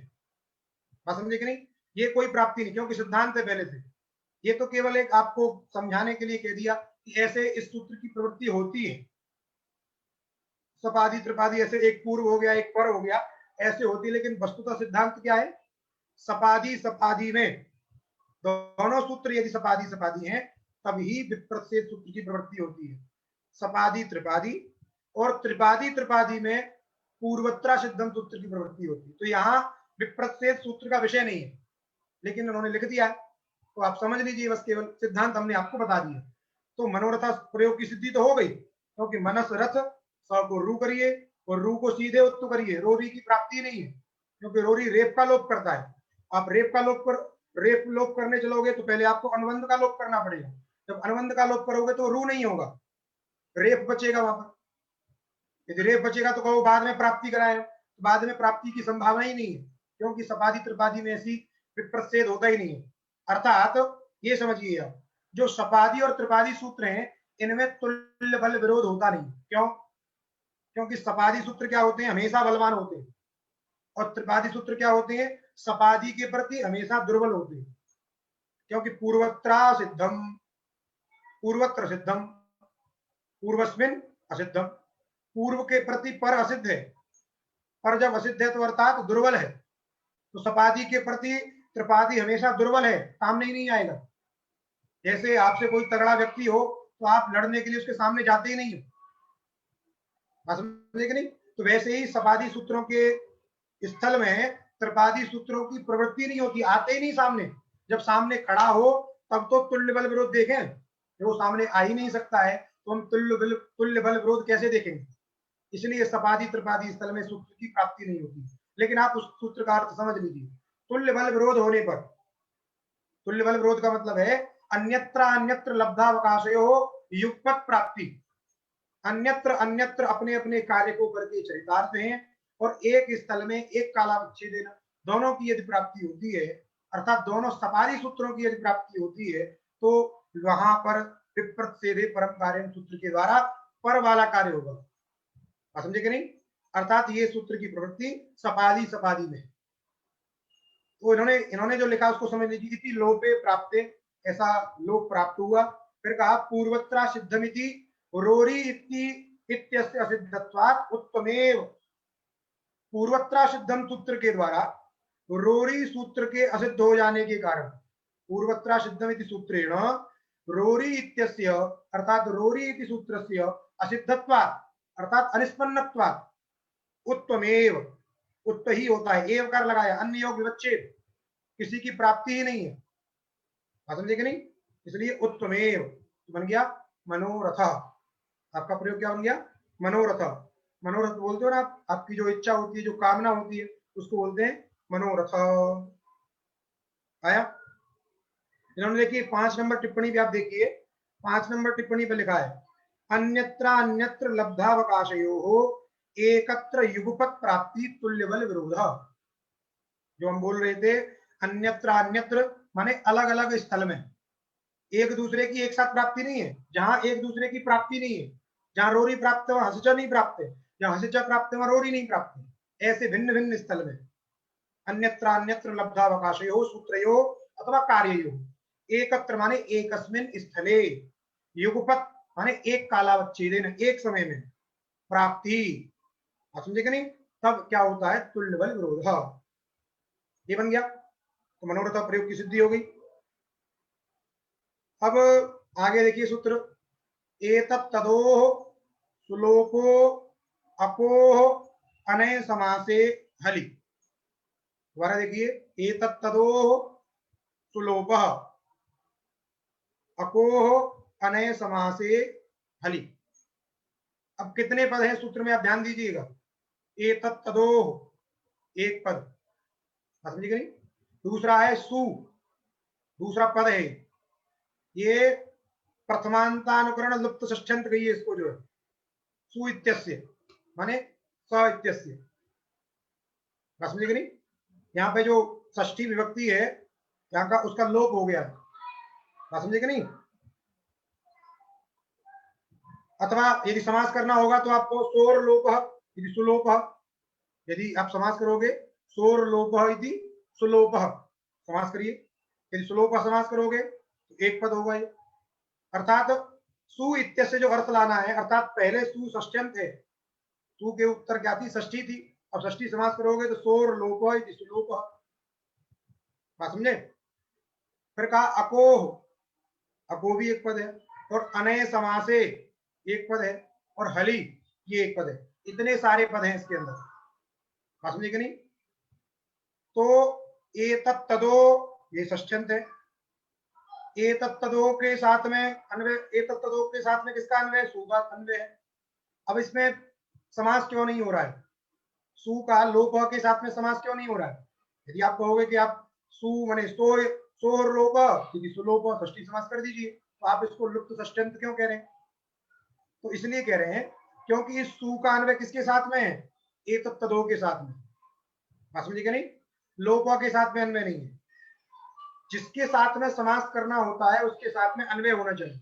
बात समझे कि नहीं? ये कोई प्राप्ति नहीं, क्योंकि सिद्धांत है पहले से। ये तो केवल एक आपको समझाने के लिए कह दिया कि ऐसे इस सूत्र की प्रवृत्ति होती है। सपादी त्रिपादी ऐसे, एक पूर्व हो गया एक पर हो गया, ऐसे होती है। लेकिन वस्तुतः सिद्धांत क्या है? सपादी सपादी में दोनों सूत्र यदि सपादी सपादी हैं तभी विप्रच्छेद सूत्र की प्रवृत्ति होती है। सपादी त्रिपादी और त्रिपादी त्रिपादी में पूर्वत्रा सिद्धम सूत्र की प्रवृत्ति होती है। तो यहाँ विप्रच्छेद सूत्र का विषय नहीं है, लेकिन उन्होंने लिख दिया, तो आप समझ लीजिए बस, केवल सिद्धांत हमने आपको बता दिया। तो मनोरथा प्रयोग की सिद्धि तो हो गई, क्योंकि मनस रथ स को रू करिए और रू को सीधे उत्तु करिए, रोरी की प्राप्ति नहीं है, क्योंकि रोरी रेप का लोप करता है। आप रेप का लोप कर रेप लोप करने चलोगे तो पहले आपको अनुबंध का लोप करना पड़ेगा। जब अनुबंध का लोप करोगे तो रू नहीं होगा, रेप बचेगा वहां पर। यदि रेप बचेगा तो कहो बाद में प्राप्ति कराए, तो बाद में प्राप्ति की संभावना ही नहीं है, क्योंकि सपादी त्रिपादी में ऐसी विप्रच्छेद होता ही नहीं है। अर्थात ये समझिए आप, जो सपादी और त्रिपादी सूत्र हैं इनमें तुल्य बल विरोध होता नहीं। क्यों? क्योंकि सपादी सूत्र क्या होते हैं? हमेशा बलवान होते हैं, और त्रिपादी सूत्र क्या होते हैं? सपादी के प्रति हमेशा दुर्बल होते हैं। क्योंकि पूर्वत्रा सिद्धम, पूर्वत्र सिद्धम, पूर्वस्मिन असिद्धम, पूर्व के प्रति पर असिद्ध है, पर जब असिद्ध है तो अर्थात दुर्बल है। तो सपादी के प्रति त्रिपादी हमेशा दुर्बल है, सामने ही नहीं आएगा। जैसे आपसे कोई तगड़ा व्यक्ति हो तो आप लड़ने के लिए उसके सामने जाते ही नहीं हो, समझे कि नहीं? तो वैसे ही सपादी सूत्रों के स्थल में त्रिपादी सूत्रों की प्रवृत्ति नहीं होती, आते ही नहीं सामने। जब सामने खड़ा हो तब तो तुल्य बल विरोध देखें, जो सामने आ ही नहीं सकता है तो हम तुल्य बल विरोध कैसे देखेंगे। इसलिए सपादी त्रिपादी स्थल में सूत्र की प्राप्ति नहीं होती। लेकिन आप उस सूत्र का अर्थ समझ लीजिए, तुल्य बल विरोध होने पर, तुल्य बल विरोध का मतलब है अन्यत्र अन्यत्र लब्धावकाशयो युगपत प्राप्ति। अन्यत्र अन्यत्र अपने अपने कार्य को करके चरितार्थ हैं, और एक स्थल में एक कालावच्छेदेन दोनों की यदि प्राप्ति होती है, अर्थात दोनों सपादी सूत्रों की यदि प्राप्ति होती है, तो वहां पर विप्रत सेधे परम कार्य सूत्र के द्वारा पर वाला कार्य होगा। समझे कि नहीं? अर्थात ये सूत्र की प्रवृत्ति सपादी सपादी में। तो इन्होंने जो लिखा उसको समझ लीजिए। इति लोपे प्राप्ते, ऐसा लोप प्राप्त हुआ। फिर कहा पूर्वत्रा सिद्धमिति रोरी इत्यस्य असिद्धत्वात् उत्तमेव। पूर्वत्रा सिद्धम सूत्र के द्वारा रोरी सूत्र के असिद्ध हो जाने के कारण, पूर्वत्रा सिद्धम इति सूत्रेण रोरी इत्यस्य अर्थात रोरी इति सूत्रस्य असिद्धत्वात् अर्थात अनिष्पन्नत्वात् उत्तमेव, उत्त ही होता है, एवकार लगाया, अन्य योग विवच्छेद, किसी की प्राप्ति ही नहीं है। समझे कि नहीं? इसलिए उत्तमेव बन गया मनोरथ। आपका प्रयोग क्या बन गया? मनोरथ। मनोरथ बोलते हो ना आप, आपकी जो इच्छा होती है, जो कामना होती है, उसको बोलते हैं मनोरथ। आया? इन्होंने देखिए 5 नंबर टिप्पणी भी आप देखिए, 5 नंबर टिप्पणी पे लिखा है अन्यत्र अन्यत्र लब्धावकाशयो एकत्र युगपत प्राप्ति तुल्य बल विरोध। जो हम बोल रहे थे अन्यत्र अन्यत्र माने अलग अलग स्थल में, एक दूसरे की एक साथ प्राप्ति नहीं है। जहां एक दूसरे की प्राप्ति नहीं है, जहां रोरी प्राप्त है वहां हसिचा नहीं प्राप्त है, जहां हसिचा प्राप्त है वहां रोरी नहीं प्राप्त है, ऐसे भिन्न भिन्न स्थल में अन्यत्र अन्यत्र लब्धावकाशयो सूत्रयो अथवा कार्ययो एकत्र माने एकस्मिन स्थले, युगपत माने एक कालावच्छेदेन एक समय में प्राप्ति। समझे कि नहीं? तब क्या होता है? तुल्य बल विरोध। ये बन गया। तो मनोरथ प्रयोग की सिद्धि हो गई। अब आगे देखिए सूत्र एतत्तदोः सुलोको अपोः अनय समासे हलि। दोबारा देखिए एतत्तदोः सुलोपः अपोः अनय समासे हलि। अब कितने पद हैं सूत्र में आप ध्यान दीजिएगा। एतत्तदोः एक पद, समझिए कि नहीं? दूसरा है सु, दूसरा पद है। ये प्रथमांतानुकरण लुप्त षष्ठ्यंत कहिए इसको, जो है सु इत्यस्य माने स इत्यस्य। समझे कि नहीं? यहाँ पे जो षष्ठी विभक्ति है यहाँ का, उसका लोप हो गया। समझे कि नहीं? अथवा यदि समास करना होगा तो आपको सोर लोप यदि सुलोप, यदि आप समास करोगे सोर लोप यदि सुलोप समास करिए। यदि सुलोप समास करोगे तो एक पद होगा ये। अर्थात सु इत्यस्य जो अर्थ लाना है, अर्थात पहले सु षष्ठ्यंत है, सु के उत्तर क्या थी? षष्ठी थी। अब षष्ठी समास करोगे तो सोर लोप यदि सुलोप। बात समझे? फिर कहा अकोह, अको भी एक पद है, और अनय समासे एक पद है, और हली ये एक पद है। इतने सारे पद हैं इसके अंदर। बात समझे कि नहीं? तो एतत्तदो ये षष्ठ्यंत है। एतत्तदो के साथ में अन्वय, एतत्तदो के साथ में किसका अन्वय? सु का अन्वय है। अब इसमें समास क्यों नहीं हो रहा है? सु का लोप के साथ में समास क्यों नहीं हो रहा है? यदि आप कहोगे कि आप सु माने सोर लोप यदि सुलोप षष्ठी समास कर दीजिए, तो आप इसको लुप्त षष्ठ्यंत क्यों कह रहे हैं? तो इसलिए कह रहे हैं क्योंकि इस सु का अन्वय किसके साथ में है? एतत्तदो के साथ में। बात समझिए कि नहीं? लोप के साथ में अन्वय नहीं है। जिसके साथ में समास करना होता है उसके साथ में अन्वय होना चाहिए।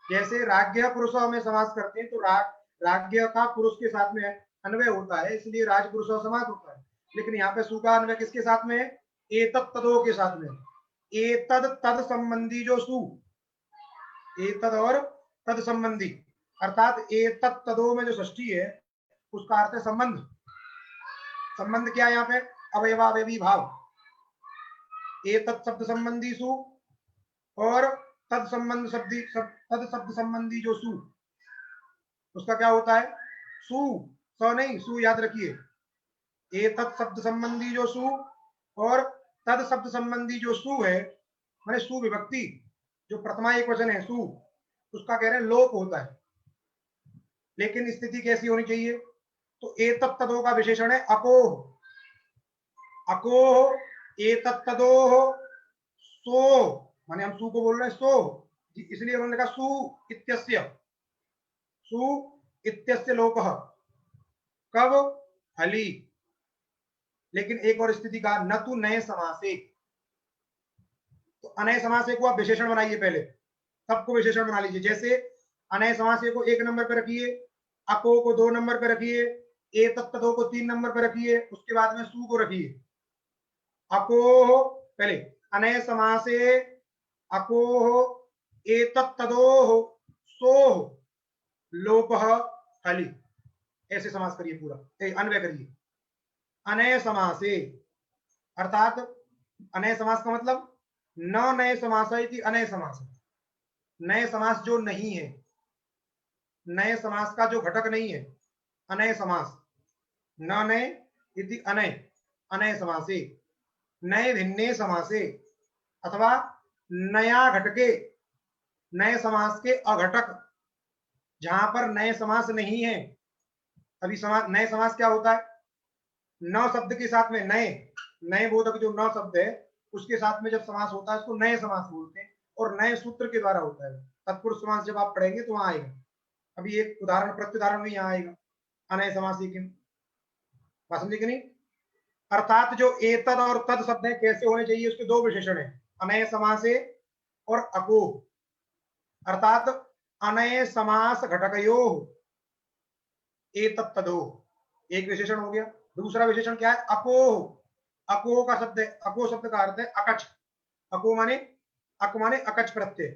जैसे राज्ञ पुरुष में समास करते हैं तो राज्ञ का पुरुष के साथ में अन्वय होता है, इसलिए राजपुरुष समास होता है। लेकिन यहाँ पे सु का अन्वय किसके साथ में है? एतत्तदो के साथ में। एतद तद संबंधी जो सु, एतद और तद संबंधी, अर्थात एतत्तदो में जो षष्ठी है उसका अर्थ है संबंध। संबंध क्या है यहाँ पे? अवयवावयवी भाव। एतत् शब्द संबंधी सु और तद संबंध तद शब्द संबंधी जो सु, उसका क्या होता है? सु, स नहीं, सु याद रखिए। एतत् शब्द संबंधी जो सु और तद शब्द संबंधी जो सु है, माने सु विभक्ति जो प्रथमा एक वचन है सु, उसका कह रहे हैं लोप होता है। लेकिन स्थिति कैसी होनी चाहिए? तो एतत् तदोह का विशेषण है अकोह, अकोह एतत् तदोह सो, माने हम सु को बोल रहे हैं सो, इसलिए उन्होंने कहा सु इत्यस्य, सु इत्यस्य लोपः कब? हली। लेकिन एक और स्थिति का न तु नए समासे, तो अनय समासे को आप विशेषण बनाइए, पहले सबको विशेषण बना लीजिए। जैसे अनय समासे को 1 नंबर पे रखिए, अको को 2 नंबर पे रखिए, एतत् तदोह को 3 नंबर पे रखिए, उसके बाद में सु को रखिए। अकोह पहले अनय समासे अकोह एतत् तदोह सोह लोपः हलि, ऐसे समास करिए पूरा, अन्वय करिए। अनय समासे अर्थात अनय समास का मतलब न नए समास इति अनय समास, नए समास जो नहीं है, नए समास का जो घटक नहीं है, अनय समास, न नए इति अनय, अनय समासे, नए भिन्ने समासे अथवा नया घटके, नए समास के अघटक, जहां पर नए समास नहीं है। अभी समास, नए समास क्या होता है? न शब्द के साथ में नए, नए बोधक जो न शब्द है उसके साथ में जब समास होता है उसको नए समास बोलते हैं, और नए सूत्र के द्वारा होता है। तत्पुरुष समास जब आप पढ़ेंगे तो वहां आएगा। अभी एक उदाहरण प्रत्युदाहरण भी यहाँ आएगा अनय समास की, बात समझे कि नहीं? अर्थात जो एतद और तद शब्द है कैसे होने चाहिए, उसके दो विशेषण है, अनय समासे और अको। अर्थात अनय समास घटकयो एतत् तदोह एक विशेषण हो गया। दूसरा विशेषण क्या है? अकोह, अकोह का शब्द है, अको शब्द का अर्थ है अकच, अको माने अक माने अकच प्रत्यय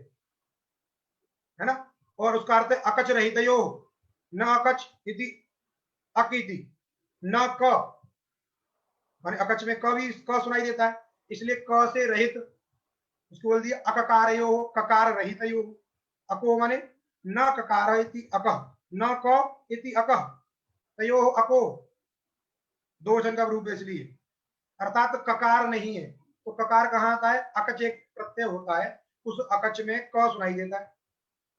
है ना, और उसका अर्थ है अकच रहितयो, न अकच इति अक इति, न क माने अकच में क भी क सुनाई देता है, इसलिए क से रहित उसको बोल दिया अककारयो, ककार रहितयो। अको माने न ककार इति अकः, न क इति अकः, तयो अको, दो वचन का रूप है इसलिए, अर्थात ककार नहीं है। तो ककार कहाँ आता है? अकच एक प्रत्यय होता है, उस अकच में क सुनाई देता है,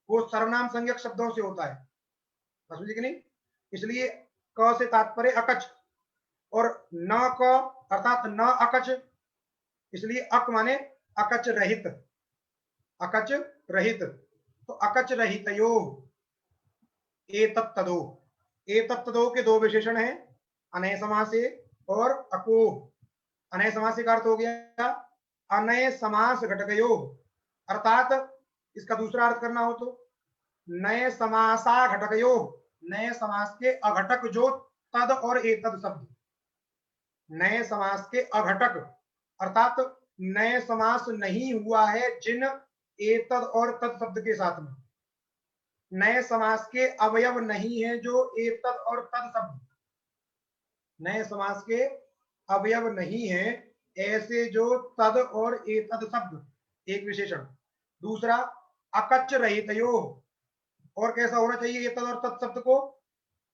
वो सर्वनाम संज्ञक शब्दों से होता है, समझे कि नहीं? इसलिए क से तात्पर्य अकच, और न क अर्थात न अकच, इसलिए अक माने अकच रहित, अकच रहित। तो अकच रहितयो एतत् तदोह, एतत् तदोह के दो विशेषण हैं, अनय समासे और अको। अनय समासे का अर्थ हो गया अनय समास घटकयो, अर्थात इसका दूसरा अर्थ करना हो तो नए समासा घटकयो, नए समास के अघटक जो तद और एतद शब्द, नए समास के अघटक अर्थात नए समास नहीं हुआ है जिन एतद और तद शब्द के साथ में, नए समास के अवयव नहीं है जो एतद और तद शब्द, नए समास के अवयव नहीं है ऐसे जो तद और एतद शब्द, एक विशेषण। दूसरा अकच रहितयो, और कैसा होना चाहिए एतद और तद शब्द को?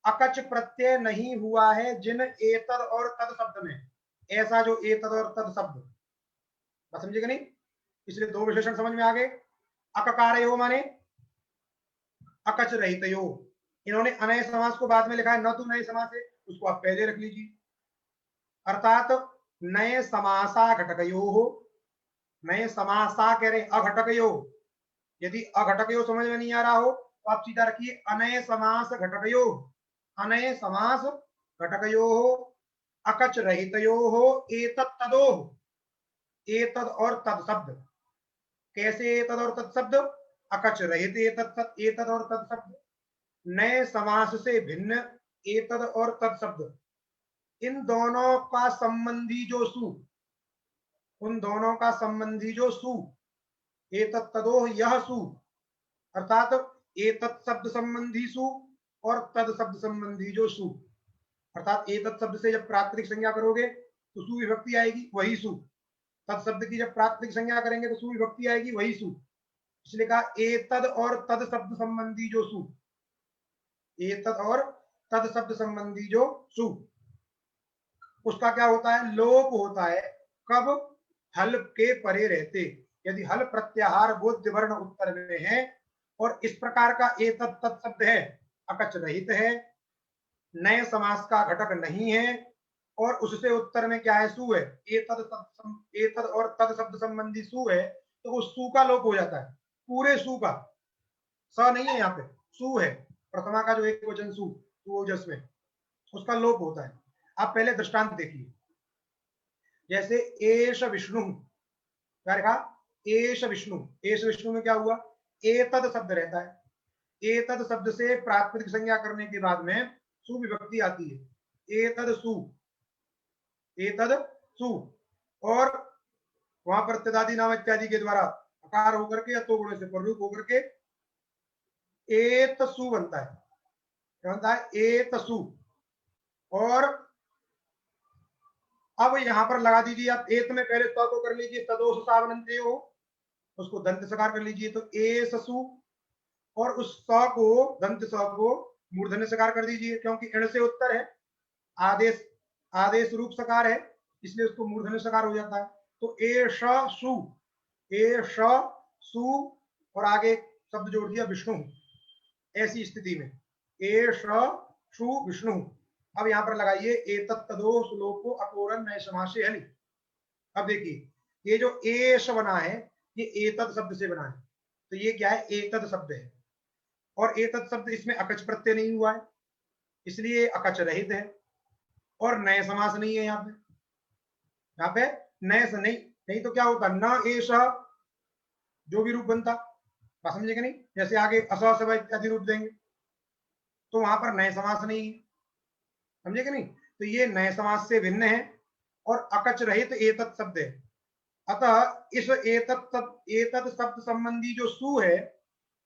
अकच प्रत्यय नहीं हुआ है जिन एतद और तद शब्द में, ऐसा जो एतद और तद शब्द, बात समझेगा नहीं? इसलिए दो विशेषण समझ में आ गए। अककारयो माने अकच रहितयो, इन्होंने अनय समास को बाद में लिखा है, न तो नए समास है, उसको आप पहले रख लीजिए। अर्थात नए समासा घटकयो हो, नए समासा कह रहे अघटकयो, यदि अघटकयो समझ में नहीं आ रहा हो तो आप सीधा रखिए अनय समास घटकयो, अनय समास घटकयो अकच रहितयो एतत् तदोह, एतद और तद शब्द। कैसे एतद और तद शब्द? अकच रहित एतद और तद शब्द, नए समास से भिन्न एतद और तद शब्द, इन दोनों का संबंधी जो सु, उन दोनों का संबंधी जो सु, एतत् तदोह यह सु, अर्थात एतत् शब्द संबंधी सु और तद शब्द संबंधी जो सु, अर्थात एतत् शब्द से जब प्राकृतिक संज्ञा करोगे तो सु विभक्ति आएगी वही सु, तद शब्द की जब प्राकृतिक संज्ञा करेंगे तो सु विभक्ति आएगी वही सु, इसलिए कहा एतद और तद शब्द संबंधी जो सु, एतद और तद शब्द संबंधी जो सु, उसका क्या होता है? लोप होता है। कब हल के परे रहते, यदि हल प्रत्याहार बोध्य वर्ण उत्तर में है और इस प्रकार का एतत् तत् शब्द है, अकच रहित है, नए समास का घटक नहीं है, और उससे उत्तर में क्या है, सु है, एतद और तद शब्द संबंधी सु है, तो उस सु का लोप हो जाता है, पूरे सु का, स नहीं है यहाँ पे, सु है, प्रथमा का जो एक वचन सु, सुओजस में, उसका लोप होता है। आप पहले दृष्टांत देखिए, जैसे एष विष्णु, क्या लिखा, एष विष्णु, एष विष्णु में क्या हुआ, एतद शब्द रहता है, एतद शब्द से प्रातिपदिक संज्ञा करने के बाद में सु विभक्ति आती है, एतद सु, एतद सु, और वहां पर तदादि नाम इत्यादि के द्वारा अकार होकर के या तो गुणे से प्ररूप होकर के एतसु बनता है, क्या बनता है, एतसु। और अब यहां पर लगा दीजिए आप, एत में पहले त को कर लीजिए, तदोष सावनंते हो, उसको दंत सकार कर लीजिए, तो ए ससु, और उस स को, दंत स को मूर्धन्य सकार कर दीजिए, क्योंकि इण से उत्तर है, आदेश आदेश रूप सकार है, इसलिए उसको मूर्धन्य सकार हो जाता है। तो ए श सु, ए श सु, और आगे शब्द जोड़ दिया विष्णु, ऐसी स्थिति में ए श सु विष्णु। अब यहां पर लगाइए एतत् तदो सुलोको अकोरन नए समासे हनि। अब देखिए ये जो एश बना है ये एतत् शब्द से बना है, तो ये क्या है, एतत् शब्द है, और एतत् शब्द इसमें अकच प्रत्यय नहीं हुआ है, इसलिए अकच रहित है, और नए समास नहीं है यहाँ पे नए से नहीं, नहीं तो क्या होता, न एश जो भी रूप बनता, बात समझे कि नहीं, जैसे आगे असव इत्यादि रूप देंगे, तो वहां पर नए समास नहीं है, समझे कि नहीं, तो ये नए समास से भिन्न है और अकच रहित एतत् शब्द है। अतः इस एतत् शब्द संबंधी जो सु है,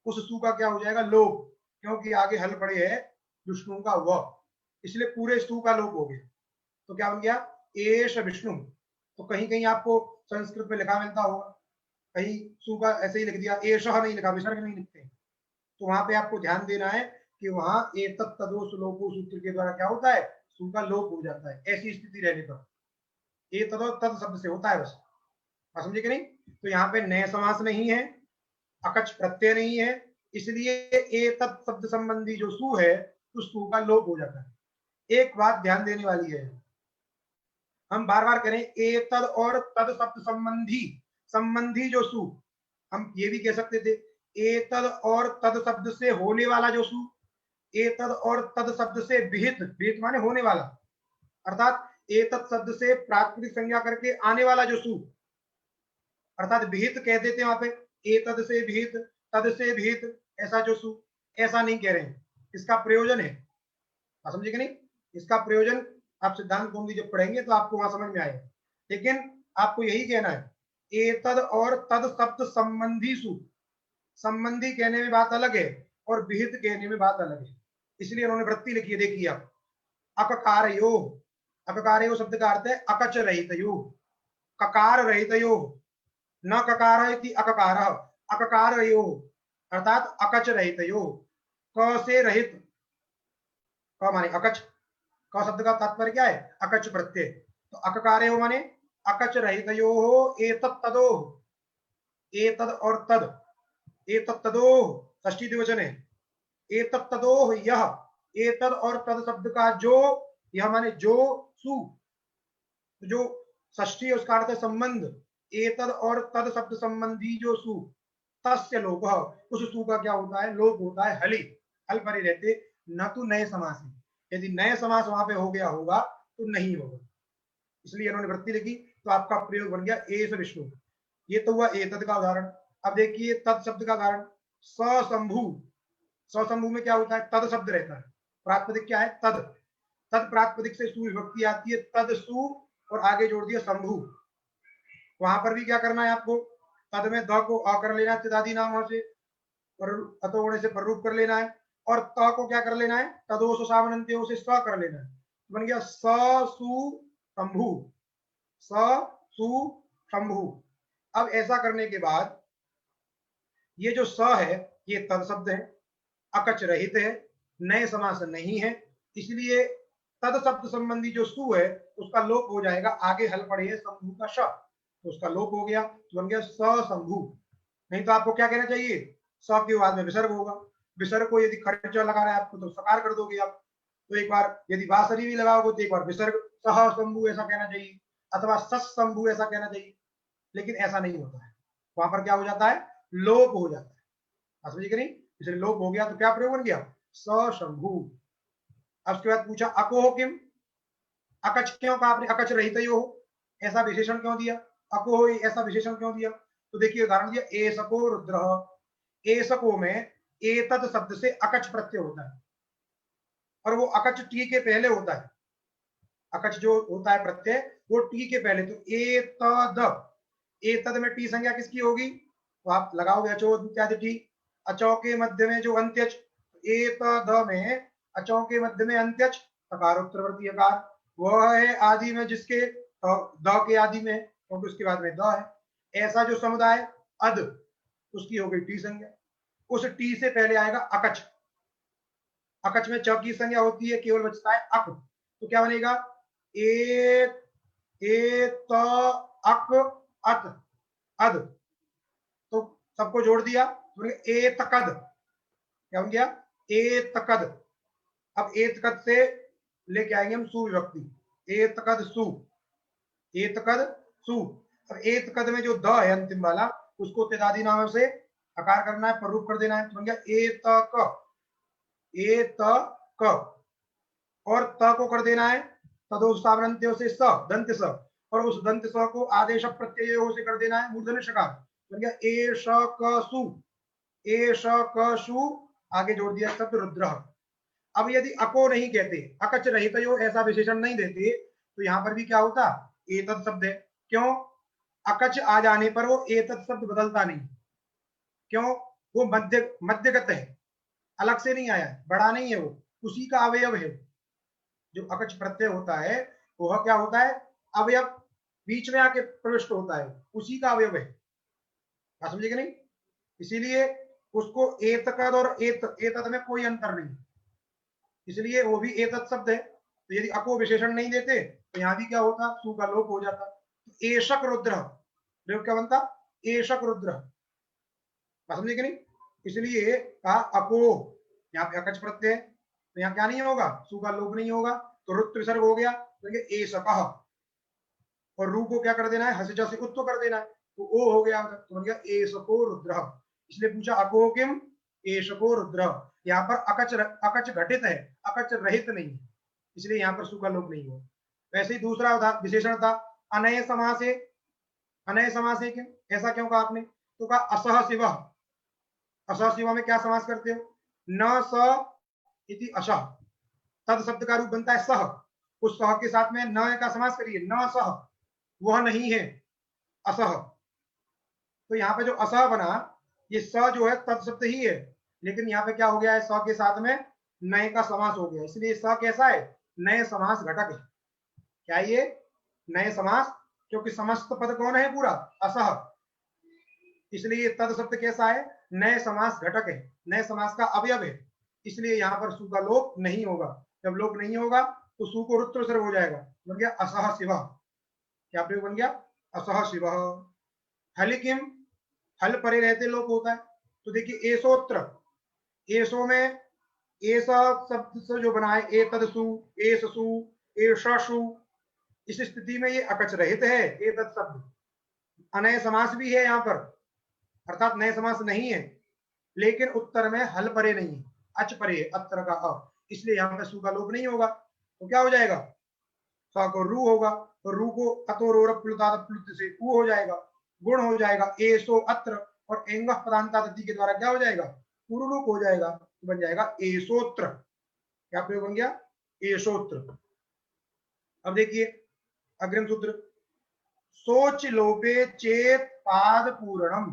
उस सु का क्या हो जाएगा, लोप, क्योंकि आगे हल पड़े है विष्णु का व, इसलिए पूरे सु का लोप हो गया, तो क्या बन गया, एष विष्णु। तो कहीं कहीं आपको संस्कृत में लिखा मिलता होगा, कहीं सु का ऐसे ही लिख दिया, एष नहीं लिखा, विसर्ग नहीं लिखते, तो वहां पे आपको ध्यान देना है कि वहां एतत् तदोष लोपो सूत्र के द्वारा क्या होता है, सु का लोप हो जाता है, ऐसी स्थिति रहने पर ये तद तद शब्द से होता है बस, समझे कि नहीं। तो यहाँ पे नए समास नहीं है, अकच प्रत्यय नहीं है, इसलिए एतत् शब्द संबंधी जो सु है उस सु का लोप हो जाता है। एक बात ध्यान देने वाली है, हम बार बार करें एतद और तद शब्द संबंधी, संबंधी जो सु, हम ये भी कह सकते थे एतद और तद शब्द से होने वाला जो सु, एतद और तद शब्द से विहित, विहित माने होने वाला, अर्थात एतत् शब्द से प्रातिपदिक संज्ञा करके आने वाला जो सु, अर्थात विहित कह देते हैं वहां पे, एतद से विहित, तद से विहित, ऐसा जो सु, ऐसा नहीं कह रहे हैं, इसका प्रयोजन है, समझे कि नहीं, इसका प्रयोजन आप सिद्धांत कौमुदी जब पढ़ेंगे तो आपको वहां समझ में आएगा, लेकिन आपको यही कहना है एतद और तद शब्द संबंधी सु, संबंधी कहने में बात अलग है और विहित कहने में बात अलग है, इसलिए उन्होंने वृत्ति लिखी है, देखिए आप, अककारयो, अककारयो शब्द का अर्थ है अकच रहितयो, ककार रहितयो, न ककार इति अककार, अककारयो अर्थात अकच रहितयो, क से रहित, क माने अकच, क शब्द का तात्पर्य क्या है, अकच प्रत्यय, तो अककारयो माने अकच रहितयो एतत् तदो, एतद और तद, एतत् तदो षष्ठी द्विवचन है, एतत् तदो यह, एतद और तद शब्द का जो, यह माने जो, सु, जो षष्ठी उसका अर्थ है संबंध, एतद और तद शब्द संबंधी जो सु, तस्य लोप, उस सु का क्या होता है, लोप होता है, हलि, हल परे रहते, न तो नए समास है, यदि नए समास वहां पे हो गया होगा तो नहीं होगा, इसलिए इन्होंने वृत्ति लिखी, तो आपका प्रयोग बन गया एष विष्णु। ये तो हुआ एतद का उदाहरण। अब देखिए तद शब्द का उदाहरण, सशंभु, सशंभु में क्या होता है, तद शब्द रहता है, प्रातिपदिक क्या है, तद, तद प्रातिपदिक से सु विभक्ति आती है, तद सु, और आगे जोड़ दिया शंभु, वहां पर भी क्या करना है आपको, तद में द को अ कर लेना है, तदादि नाम से अतोगुणे से प्ररूप कर लेना है, और त को क्या कर लेना है, तदोष सावनंत्यों से स कर लेना है, बन गया स सु शंभु, स सु शंभु। अब ऐसा करने के बाद ये जो स है ये तद शब्द है, अकच रहित है, नए समास नहीं है, इसलिए तद शब्द संबंधी जो सु है उसका लोप हो जाएगा, आगे हल पड़े है शंभु का श, तो उसका लोप हो गया, तो बन गया सशंभु। नहीं तो आपको क्या कहना चाहिए, स के बाद में विसर्ग होगा, विसर्ग को यदि खर्चा लगा रहा है आपको तो सकार कर दोगे आप, तो एक बार यदि बासरी भी लगाओगे तो एक बार विसर्ग सह शंभु ऐसा कहना चाहिए, अथवा सस शंभु ऐसा कहना चाहिए, लेकिन ऐसा नहीं होता है, वहां पर क्या हो जाता है, लोप हो जाता है, समझिए कि नहीं, इसलिए लोप हो गया तो क्या प्रयोग बन गया, सशंभु। अब उसके बाद पूछा अको किम, अकच क्यों कहा आपने, अकच रहित हो, ऐसा विशेषण क्यों दिया, अको ऐसा विशेषण क्यों दिया, तो देखिए उदाहरण दिया, एसको रुद्र, एसको में एतद शब्द से अकच प्रत्यय होता है, और वो अकच टी के पहले होता है, अकच जो होता है प्रत्यय वो टी के पहले, तो एतद, एतद में टी संज्ञा किसकी होगी, तो आप लगाओगे अचो इत्यादि टी, अचौ के मध्य में जो अंत्यच, एतद में अचौ के मध्य में अंत्यच, सकारोत्तरवर्ती अकार, वह है आदि में जिसके द के आदि में, क्योंकि उसके बाद में द है, ऐसा जो समुदाय अद, उसकी हो गई टी संज्ञा, उस टी से पहले आएगा अकच, अकच में च की संज्ञा होती है, केवल बचता है अक, तो क्या बनेगा, ए त अक अत अद, तो सबको जोड़ दिया तो ए तकद, क्या बन गया, ए तकद। अब ए तकद से लेके आएंगे हम सु विभक्ति, ए तकद सु, ए तकद सु। अब ए तकद में जो द है अंतिम वाला, उसको तेदादी नाम से आकार करना है, प्ररूप कर देना है, तो बन गया ए तक, ए तक, और त को कर देना है तदोस्तावरंत्यो से स, दंत स, और उस दंत स को आदेश प्रत्यय से कर देना है मूर्धन्य षकार, बन गया ए श क सु, ए श क सु, आगे जोड़ दिया शब्द रुद्र। अब यदि अको नहीं कहते, अकच रहित यो ऐसा विशेषण नहीं देते, तो यहाँ पर भी क्या होता, एतद शब्द है, क्यों, अकच आ जाने पर वो एतद शब्द बदलता नहीं, क्यों, वो मध्यगत है, अलग से नहीं आया, बड़ा नहीं है, वो उसी का अवयव है, जो अकच प्रत्यय होता है वह क्या होता है, अवयव बीच में आके प्रविष्ट होता है, उसी का अवयव है, समझे कि नहीं, इसीलिए उसको एतकद और एतद में कोई अंतर नहीं, इसलिए वो भी एतद शब्द है, तो यदि अको विशेषण नहीं देते तो यहाँ भी क्या होता, सु का लोप हो जाता, तो एशक रुद्र, प्रयोग क्या बनता, एशक रुद्र, समझे कि नहीं, इसलिए कहा अको, यहाँ पे अकच प्रत्यय, तो यहाँ क्या नहीं होगा, सु का लोप नहीं होगा, तो रुद्र विसर्ग हो गया, तो एशकः, और रू को क्या कर देना है, हसिजा से उत्तो कर देना है, तो ओ हो गया, तो बन गया एशको रुद्र, इसलिए पूछा अको किम, एशको रुद्र, यहाँ पर अकच अकच घटित है, अकच रहित नहीं है, इसलिए यहाँ पर सु का लोप नहीं हुआ। वैसे ही दूसरा विशेषण था अनय समासे, अनय समासे क्यों, ऐसा क्यों कहा आपने, तो कहा असह शिव, असह शिव में क्या समास करते हो, न स इति अशः, तद शब्द का रूप बनता है सह, उस सह के साथ में न का समास करिए, न सह, वह नहीं है, असह, तो यहाँ पे जो असह बना, ये स जो है तद शब्द ही है, लेकिन यहाँ पे क्या हो गया है, स के साथ में नए का समास हो गया, इसलिए स कैसा है, नए समास घटक है, क्या ये नए समास, क्योंकि समस्त पद कौन है पूरा, असह, इसलिए तद शब्द कैसा है, नए समास घटक है, नए समास का अवयव है, इसलिए यहाँ पर सु का लोप नहीं होगा, जब लोप नहीं होगा तो सु को रुद्र सर्व हो जाएगा, बन गया असह शिव, क्या प्रयोग बन गया, असह शिव। हल किम, हल परे रहते लोप होता है, तो देखिए एसोत्र, एसो में ऐसा शब्द से जो बना है, एतदसु, एससु, एषसु, इस स्थिति में ये अकच रहित है एतद शब्द, अनय समास भी है यहाँ पर, अर्थात नए समास नहीं है, लेकिन उत्तर में हल परे नहीं है, अच परे है, अत्र का अ, इसलिए यहाँ पे सु का लोप नहीं होगा, तो क्या हो जाएगा, स को रू होगा, तो रू को अतोरोर प्लुत से उ हो जाएगा, गुण हो जाएगा एसो अत्र, और एंग पदांतादि के द्वारा क्या हो जाएगा, पुरुरूप हो जाएगा, तो बन जाएगा एसोत्र, क्या प्रयोग बन गया, एसोत्र। अब देखिए अग्रिम सूत्र, सोच लोपे चेत पाद पूर्णम,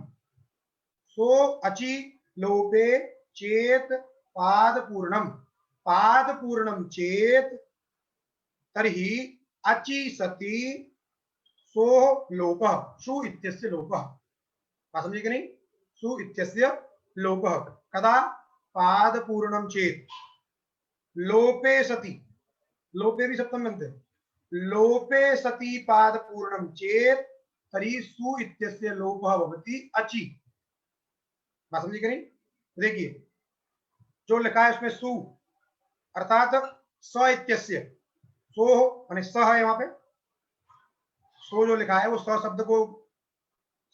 सो अचि लोपे चेत पाद पूर्णम, पाद पूर्णम चेत तर्हि अचि सति सो लोपः, सु इत्यस्य लोपः, बात समझे कि नहीं, सु इत्यस्य लोपः, कदा, पाद पूर्णम चेत, लोपे सति, लोपे भी सप्तम बनते हैं। लोपे सति पाद पूर्णम चेत तरी सु इत्यस्य लोपः भवति अचि। बात समझी कि नहीं? देखिए जो लिखा है उसमें सु अर्थात स इत्यस्य, सो माने स है वहां पे, सो जो लिखा है वो स शब्द को,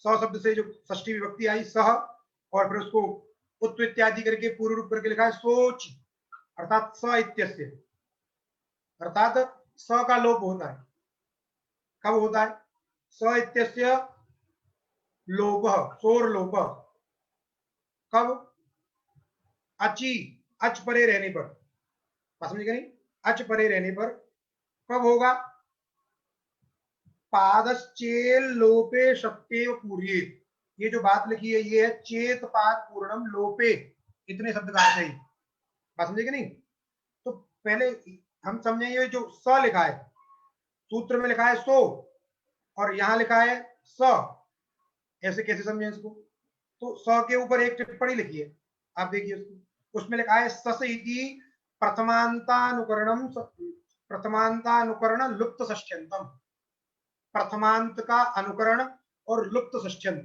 स शब्द से जो षष्ठी विभक्ति आई सह, और फिर उसको उत्व इत्यादि करके पूर्व रूप करके लिखा है सोच, अर्थात स इत्यस्य, अर्थात स का लोप होता है। कब होता है? स इत्यस्य लोपः, सोर लोपः कब? अचि, अच परे रहने पर। बात समझ गए नहीं? अच परे रहने पर कब होगा? पादश्चेल लोपे शक्तेव पूर्ये। ये जो बात लिखी है ये है चेत पाद पूर्णम लोपे, इतने शब्द का अर्थ है। बात समझे कि नहीं? तो पहले हम समझे ये जो स लिखा है, सूत्र में लिखा है सो और यहां लिखा है स, ऐसे कैसे समझे इसको? तो स के ऊपर एक टिप्पणी लिखी है, आप देखिए उसको, उसमें लिखा है सस इति प्रथमांतानुकरणम, प्रथमांतानुकरण लुप्त षष्ठ्यंतम। प्रथमांत का अनुकरण और लुप्त षष्ठ्यंत,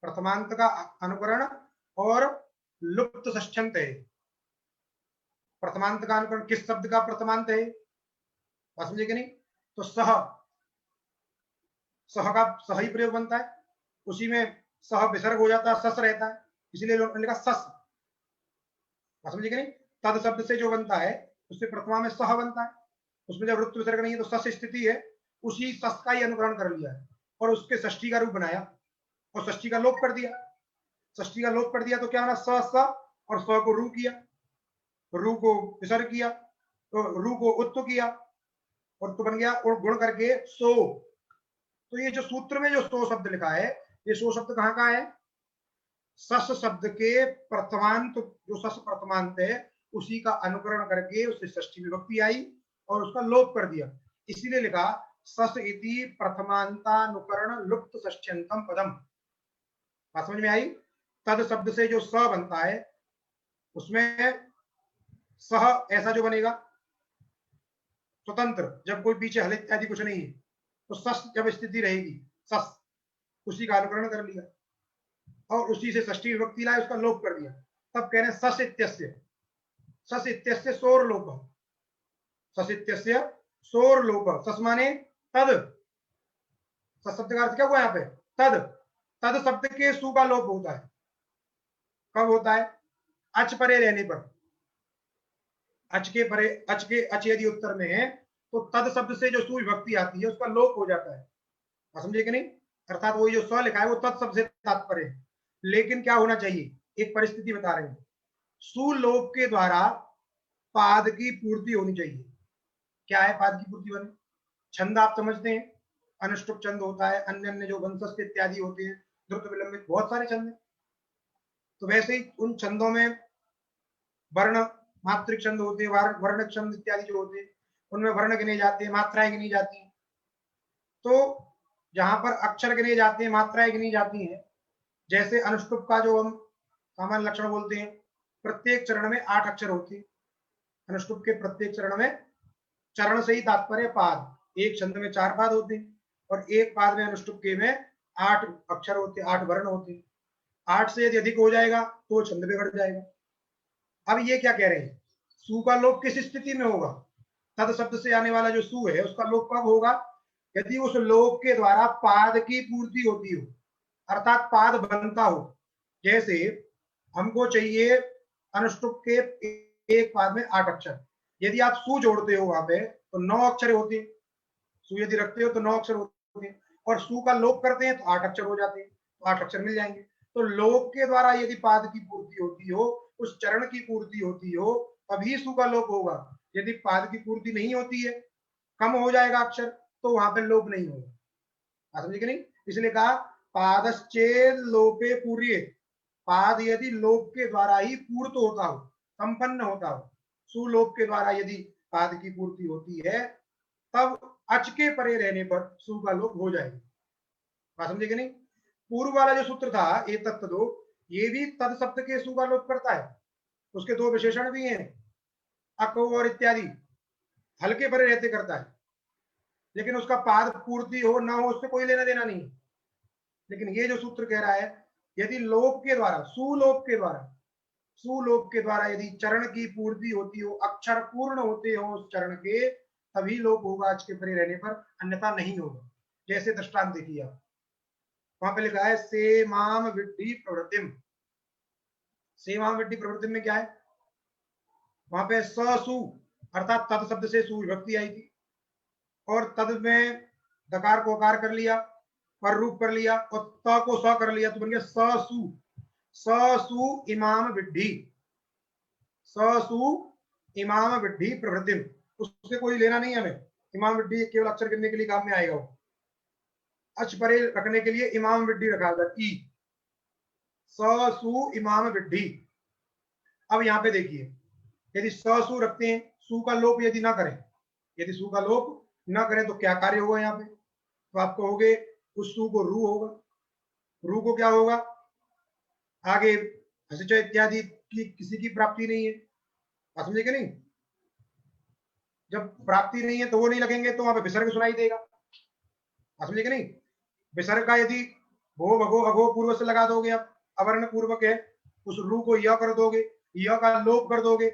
प्रथमांत का अनुकरण और लुप्त षष्ठ्यंत है। प्रथमांत का अनुकरण किस शब्द का प्रथमांत है? समझे कि नहीं? तो सह, सह का सह ही प्रयोग बनता है, उसी में सह विसर्ग हो जाता है, सस रहता है, इसलिए लिखा सस। समझे कि नहीं? तद शब्द से जो बनता है उससे प्रथमा में सह बनता है, उसमें जब वृत्त विसर्ग नहीं है तो सस स्थिति है, उसी सस का ही अनुकरण कर लिया है और उसके षष्ठी का रूप बनाया और षष्ठी का लोप कर दिया। षष्ठी का लोप कर दिया तो क्या बना? स स और स को रू किया, रू को विसर्ग किया, तो रू को उत्त किया और तो बन गया और गुण करके सो। तो ये जो सूत्र में जो सो शब्द लिखा है, ये सो शब्द कहां का है? सस शब्द के प्रथमांत, जो सस प्रथमांत है उसी का अनुकरण करके उससे षष्ठी विभक्ति आई और उसका लोप कर दिया, इसीलिए लिखा सस इति प्रथमांतानुकरण लुप्त षष्ठ्यंतम पदम। बात समझ में आई? तद शब्द से जो स बनता है उसमें सह ऐसा जो बनेगा स्वतंत्र, जब कोई पीछे हल इत्यादि कुछ नहीं है, तो सस जब स्थिति रहेगी सस, उसी का अनुकरण कर लिया और उसी से षष्ठी विभक्ति लाए, उसका लोप कर दिया, तब कह रहे हैं सस इत्यस्य, सस इत्यस्य सोर लोप, सस इत्यस्य सोर लोप, सस माने तद, सस शब्द का अर्थ क्या हुआ यहाँ पे? तद, तद शब्द के सु का लोप होता है। कब होता है? अच परे रहने पर, अच के परे, अच के अच यदि उत्तर में है तो तद शब्द से जो सु विभक्ति आती है उसका लोप हो जाता है। समझे कि नहीं? अर्थात वो जो स लिखा है वो तद शब्द से तात्पर्य है, लेकिन क्या होना चाहिए? एक परिस्थिति बता रहे हैं, सुलोप के द्वारा पाद की पूर्ति होनी चाहिए। क्या है पाद की पूर्ति बने? छंद आप समझते हैं, अनुष्टुप छंद होता है, अन्य अन्य जो वंशस्थ इत्यादि होते हैं, द्रुत विलंबित, बहुत सारे छंद हैं। तो वैसे ही उन छंदों में वर्ण मात्रिक छंद होते हैं, वर्ण छंद इत्यादि जो होते हैं उनमें वर्ण गिने जाते हैं, मात्राएं गिनी जाती हैं। तो जहां पर अक्षर गिने जाते हैं, मात्राएं गिनी जाती हैं, जैसे अनुष्टुप का जो हम सामान्य लक्षण बोलते हैं, प्रत्येक चरण में 8 अक्षर होते हैं। अनुष्टुप के प्रत्येक चरण में, चरण से ही तात्पर्य पाद, एक छंद में 4 पाद होते हैं और एक पाद में अनुष्टुप के में 8 अक्षर होते हैं, 8 वर्ण होते हैं। 8 से यदि अधिक हो जाएगा तो छंद बिगड़ जाएगा। अब ये क्या कह रहे हैं? सु का लोप किस स्थिति में होगा? तद शब्द से आने वाला जो सु है उसका लोप कब होगा? यदि उस लोप के द्वारा पाद की पूर्ति होती हो, अर्थात पाद बनता हो। जैसे हमको चाहिए अनुष्टुप के एक पाद में 8 अक्षर, यदि आप सु जोड़ते हो वहां पे तो 9 अक्षर होते हैं, सु यदि रखते हो तो 9 अक्षर होते हैं, और सु का लोप करते हैं तो 8 अक्षर हो जाते हैं, तो 8 अक्षर मिल जाएंगे। तो लोप के द्वारा यदि पाद की पूर्ति होती हो, उस चरण की पूर्ति होती हो, तभी सु का लोप होगा। यदि पाद की पूर्ति नहीं होती है, कम हो जाएगा अक्षर, तो वहां पे लोप नहीं होगा। समझे कि नहीं? इसलिए कहा पादश्चेद लोपे पूर्ये, पाद यदि लोप के द्वारा ही पूर्त होता हो, संपन्न होता हो, सुलोप के द्वारा यदि पाद की पूर्ति होती है, तब अच के परे रहने पर सु का लोप हो जाएगा। बात समझे कि नहीं? पूर्व वाला जो सूत्र था ये तत्व दो, ये भी तद शब्द के सु का लोप करता है। उसके दो विशेषण भी हैं, अक और इत्यादि, हल्के भरे रहते करता है, लेकिन उसका पाद पूर्ति हो ना हो उससे कोई लेना देना नहीं। लेकिन ये जो सूत्र कह रहा है, यदि लोप के द्वारा, सुलोप के द्वारा यदि चरण की पूर्ति होती हो, अक्षर पूर्ण होते हो उस चरण के, तभी लोप होगा अच के परे रहने पर, अन्यथा नहीं होगा। जैसे दृष्टांत देखिए आप, वहां पे लिखा है सेमाम विद्धि प्रवृत्तिम। सेमाम विद्धि प्रवृत्तिम में क्या है, वहां पे सु अर्थात तद शब्द से सु विभक्ति आई थी, और तद में दकार को आकार कर लिया, पर रूप कर लिया, और त को स कर लिया, तो बन गया ससु इमाम विद्धि, ससु इमाम विद्धि प्रवृत्तिम। उससे कोई लेना नहीं हमें, इमाम विद्धि केवल अक्षर गिनने के लिए काम में आएगा। वो अच परे रखने के लिए इमाम विद्धि रखा था, ई ससु इमाम विद्धि। अब यहाँ पे देखिए, यदि ससु रखते हैं, सु का लोप यदि ना करें, यदि सु का लोप ना करें तो क्या कार्य होगा यहाँ पे, तो आप कहोगे उस सु को रू होगा, रू को क्या होगा, आगे हसिच इत्यादि की किसी की प्राप्ति नहीं है, समझे कि नहीं। जब प्राप्ति नहीं है तो वो नहीं लगेंगे, तो वहां पे विसर्ग सुनाई देगा, समझे कि नहीं। विसर्ग का यदि भो भगो अघो पूर्व से लगा दोगे, आप अवर्ण पूर्वक है, उस रू को य कर दोगे, य का लोप कर दोगे,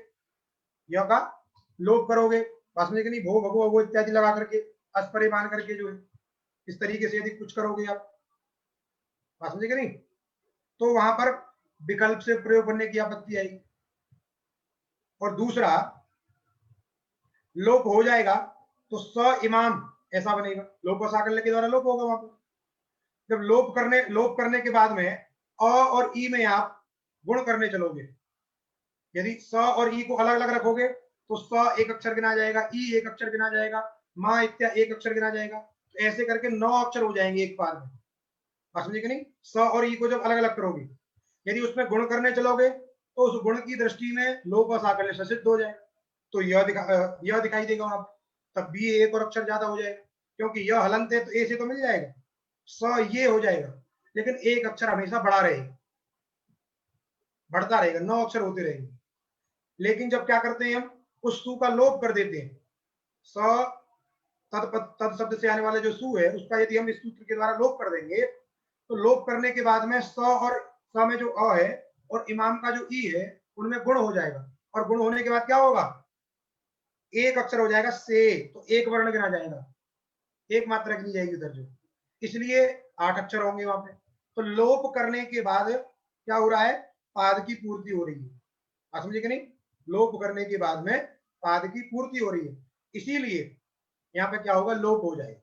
य का लोप करोगे, समझे कि नहीं। भो भगो अघो इत्यादि लगा करके, अस्परे मान करके जो है, इस तरीके से यदि कुछ करोगे आप, समझे कि नहीं, तो वहां पर विकल्प से प्रयोग करने की आपत्ति आएगी। और दूसरा, लोप हो जाएगा तो स इमाम ऐसा बनेगा, लोप सा करने के द्वारा लोप होगा वहां पर। जब लोप करने के बाद में अ और ई में आप गुण करने चलोगे, यदि स और ई को अलग अलग रखोगे तो स एक अक्षर गिना जाएगा, ई एक अक्षर गिना जाएगा, मां इत्यादि एक अक्षर गिना जाएगा, तो ऐसे करके 9 अक्षर हो जाएंगे एक पार में, समझे कि नहीं। स और ई को जब अलग अलग करोगे, यदि उसमें गुण करने चलोगे तो उस गुण की दृष्टि में लोप साकल्य सिद्ध हो जाएगा, तो यह दिखाई देगा वहां पर, तब भी एक और अक्षर ज्यादा हो जाएगा, क्योंकि यह हलंत है तो ए से तो मिल जाएगा, स ये हो जाएगा, लेकिन एक अक्षर हमेशा बढ़ा रहेगा, बढ़ता रहेगा, 9 अक्षर होते रहेंगे। लेकिन जब क्या करते हैं हम, उस सु का लोप कर देते हैं, स तद शब्द से आने वाला जो सु है उसका यदि हम इस सूत्र के द्वारा लोप कर देंगे, तो लोप करने के बाद में स और स में जो अ है और इमाम का जो ई है उनमें गुण हो जाएगा, और गुण होने के बाद क्या होगा, एक अक्षर हो जाएगा से, तो एक वर्ण गिना जाएगा, एक मात्रा गिनी जाएगी उधर जो, इसलिए 8 अक्षर होंगे वहां पे। तो लोप करने के बाद क्या हो रहा है, पाद की पूर्ति हो रही है, आप समझे कि नहीं। लोप करने के बाद में पाद की पूर्ति हो रही है, इसीलिए यहाँ पे क्या होगा, लोप हो जाएगा।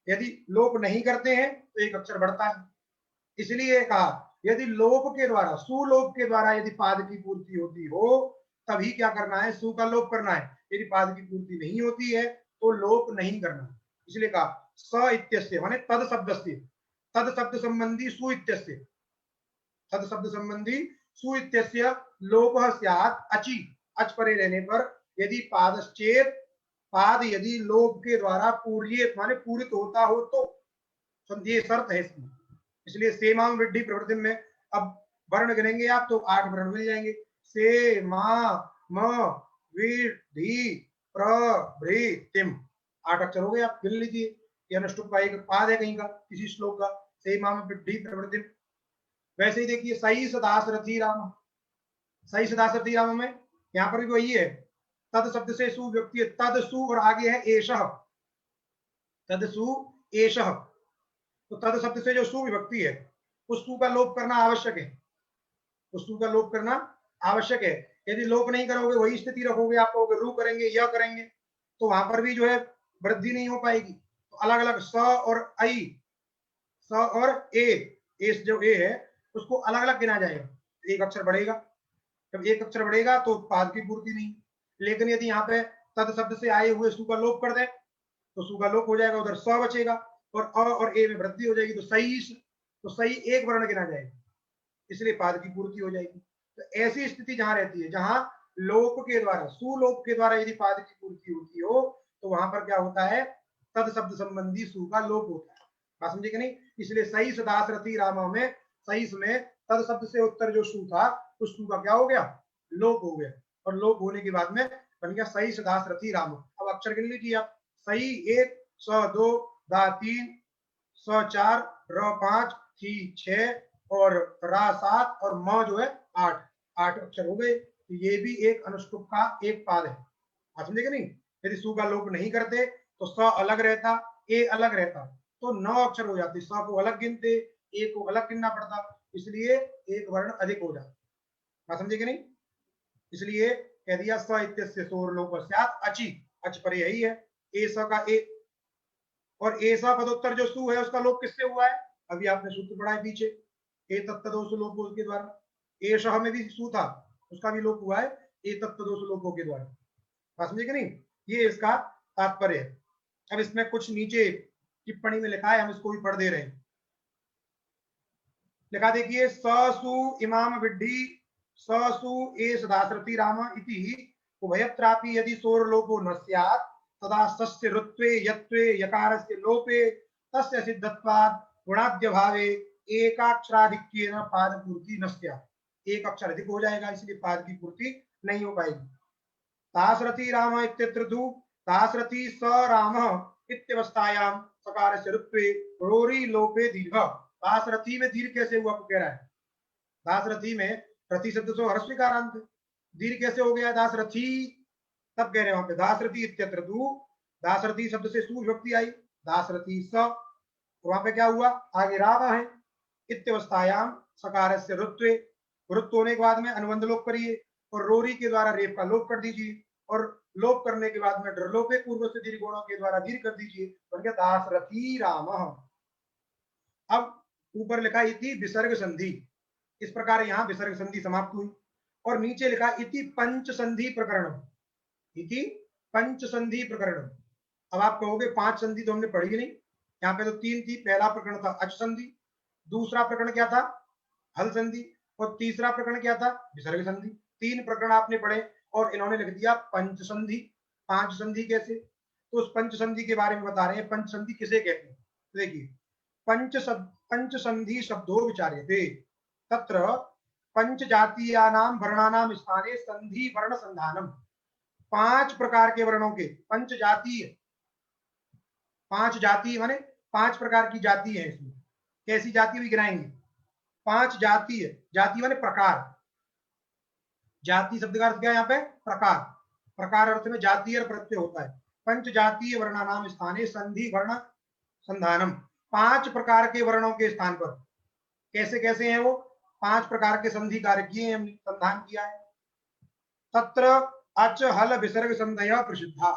यदि लोप नहीं करते हैं तो एक अक्षर बढ़ता है, इसलिए कहा यदि लोप के द्वारा, सुलोप के द्वारा यदि पाद की पूर्ति होती हो तभी क्या करना है, सु का लोप करना है। यदि पाद की पूर्ति नहीं होती है तो लोप नहीं करना, इसलिए कहा स इत्यस्य माने तद शब्द से, तद शब्द संबंधी सु इत्यस्य, तद शब्द संबंधी सु इत्यस्य लोपः स्यात् अचि, अच परे रहने पर, यदि पादश्चेत, पाद यदि लोप के द्वारा पूर्येत माने पूरित होता हो तो, ये शर्त है इसकी। इसलिए सेमाम विद्धि प्रवृत्ति में अब वर्ण गिनेंगे आप तो 8 वर्ण मिल जाएंगे, से मा म विद्धि प्रवृत्तिम, 8 अक्षर हो गए, आप गिन लीजिए। ये अनुष्टुप का एक पाद है कहीं का, किसी श्लोक का, सेमाम विद्धि प्रवृत्तिम। वैसे ही देखिए सही सदासरथी राम, सही सदासरथी राम में यहाँ पर भी वही है, तद शब्द से सु व्यक्ति है, तद सु और आगे है एषः, तद सु एषः, तो तद शब्द से जो सु विभक्ति है उस सु का लोप करना आवश्यक है, उस सु का लोप करना आवश्यक है। यदि लोप नहीं करोगे, वही स्थिति रखोगे, आप कहोगे रू करेंगे या करेंगे, तो वहां पर भी जो है वृद्धि नहीं हो पाएगी। तो अलग अलग स और आई, स और ए जो ए है उसको अलग अलग गिना जाएगा, एक अक्षर बढ़ेगा, जब एक अक्षर बढ़ेगा तो पाद की पूर्ति नहीं। लेकिन यदि यहाँ पे तद शब्द से आए हुए सु का लोप कर दें तो सु का लोप हो जाएगा, उधर स बचेगा और अ और ए में वृद्धि हो जाएगी, तो सही, तो सही एक वर्ण गिना जाएगा, इसलिए पाद की पूर्ति हो जाएगी। तो ऐसी स्थिति जहां रहती है, जहां लोप के द्वारा, सुलोप के द्वारा यदि पाद की पूर्ति होती हो तो वहां पर क्या होता है, तद शब्द संबंधी सु का लोप होता है, बात समझे कि नहीं। इसलिए सही सदासरथी रामा में सही में तद शब्द से उत्तर जो सु था उस सु का क्या हो गया, लोप हो गया, और लोप होने के बाद में बन गया सही सदासरथी राम। अब अक्षर गिन लीजिए आप, सही 1, स 2, दा 3, स 4, र 5, थी 6 और रा 7 और म जो है 8, 8 अक्षर हो गए। तो ये भी एक अनुष्टुप का एक पाद है। आप समझे कि नहीं? यदि सु का लोप नहीं करते तो स अलग रहता, ए अलग रहता, तो 9 अक्षर हो जाते। स को अलग गिनते, ए को अलग गिनना पड़ता, इसलिए एक वर्ण अधिक हो जाता। बात समझे कि नहीं? इसलिए कह दिया स इत्यस्य सोर लोप स्यात् अचि, अच पर यही है ए स का ए, और ए सा पदोत्तर जो सु है उसका लोप किससे हुआ है? अभी आपने सूत्र पढ़ा है पीछे, ए तत्तदोष लोपो के द्वारा। ए शह में भी सु था, उसका भी लोप हुआ है ए तत्तदोष लोपो के द्वारा। बात समझे कि नहीं? ये इसका तात्पर्य है। अब इसमें कुछ नीचे टिप्पणी में लिखा है, हम इसको भी पढ़ दे रहे हैं। लिखा देखिए, ससु इमाम विड्ढी ससु ए सदासरथी राम इति उभयत्रापि यदि सोर लोपो न स्यात् तदा सस्य ऋत्वे यत्वे यकारस्य लोपे तस्य सिद्धत्वात् गुणाद्य भावे एकाक्षराधिक्येन पाद पूर्ति न स्यात्। एक अक्षर अधिक हो जाएगा, इसलिए पाद की पूर्ति नहीं हो पाएगी। दासरथी राम इत्यत्र तु दासरथी स राम इत्यवस्थायां सकारस्य ऋत्वे रोरी लोपे दीर्घ। दासरथी में दीर्घ कैसे हुआ कह रहा है? दासरथी में रथी शब्द से हर्षविकारांत, दीर्घ कैसे हो गया दासरथी? तब कह रहे हैं वहां पे दासरथी इत्यत्र तु, दासरथी शब्द से सु विभक्ति आई, दासरथी स, वहां पे क्या हुआ? आगे राम है, इत्यवस्थायां सकारस्य ऋत्वे, ऋत्व होने के बाद में अनुबंध लोप करिए और रोरी के द्वारा रेप का लोप कर दीजिए, और लोप करने के बाद में ड्रलोपे पूर्व से दीर्घ गुणों के द्वारा दीर्घ कर दीजिए, बन गया दासरथी राम। अब ऊपर लिखा इति विसर्ग संधि, इस प्रकार यहाँ विसर्ग संधि समाप्त हुई, और नीचे लिखा इति पंच संधि प्रकरण, इति पंच संधि प्रकरण। अब आप कहोगे 5 संधि तो हमने पढ़ी नहीं, यहाँ पे तो 3 थी। पहला प्रकरण था अच संधि, दूसरा प्रकरण क्या था? हल संधि, और तीसरा प्रकरण क्या था? विसर्ग संधि। 3 प्रकरण आपने पढ़े और इन्होंने लिख दिया पंच संधि। 5 संधि कैसे? तो उस पंच संधि के बारे में बता रहे हैं, पंच संधि किसे कहते हैं। देखिए, पंच संधि शब्दों विचार्यते तत्र पंच जातीयानां वर्णानां स्थाने संधि वर्ण संधानम। 5 प्रकार के वर्णों के, पंच जातीय, 5 जाति माने 5 प्रकार की जाति है इसमें। कैसी जाति भी गिनाएंगे? 5 जातीय, जाति माने प्रकार, जाति शब्द का अर्थ क्या है यहाँ पे? प्रकार, प्रकार अर्थ में जातीय प्रत्यय होता है। पंच जातीय वर्णानाम स्थाने संधि वर्ण संधानम, 5 प्रकार के वर्णों के स्थान पर कैसे कैसे हैं वो? 5 प्रकार के संधि कार्य किए हैं, हमने संधान किया है। तत्र अच हल विसर्ग संधय प्रसिद्धा,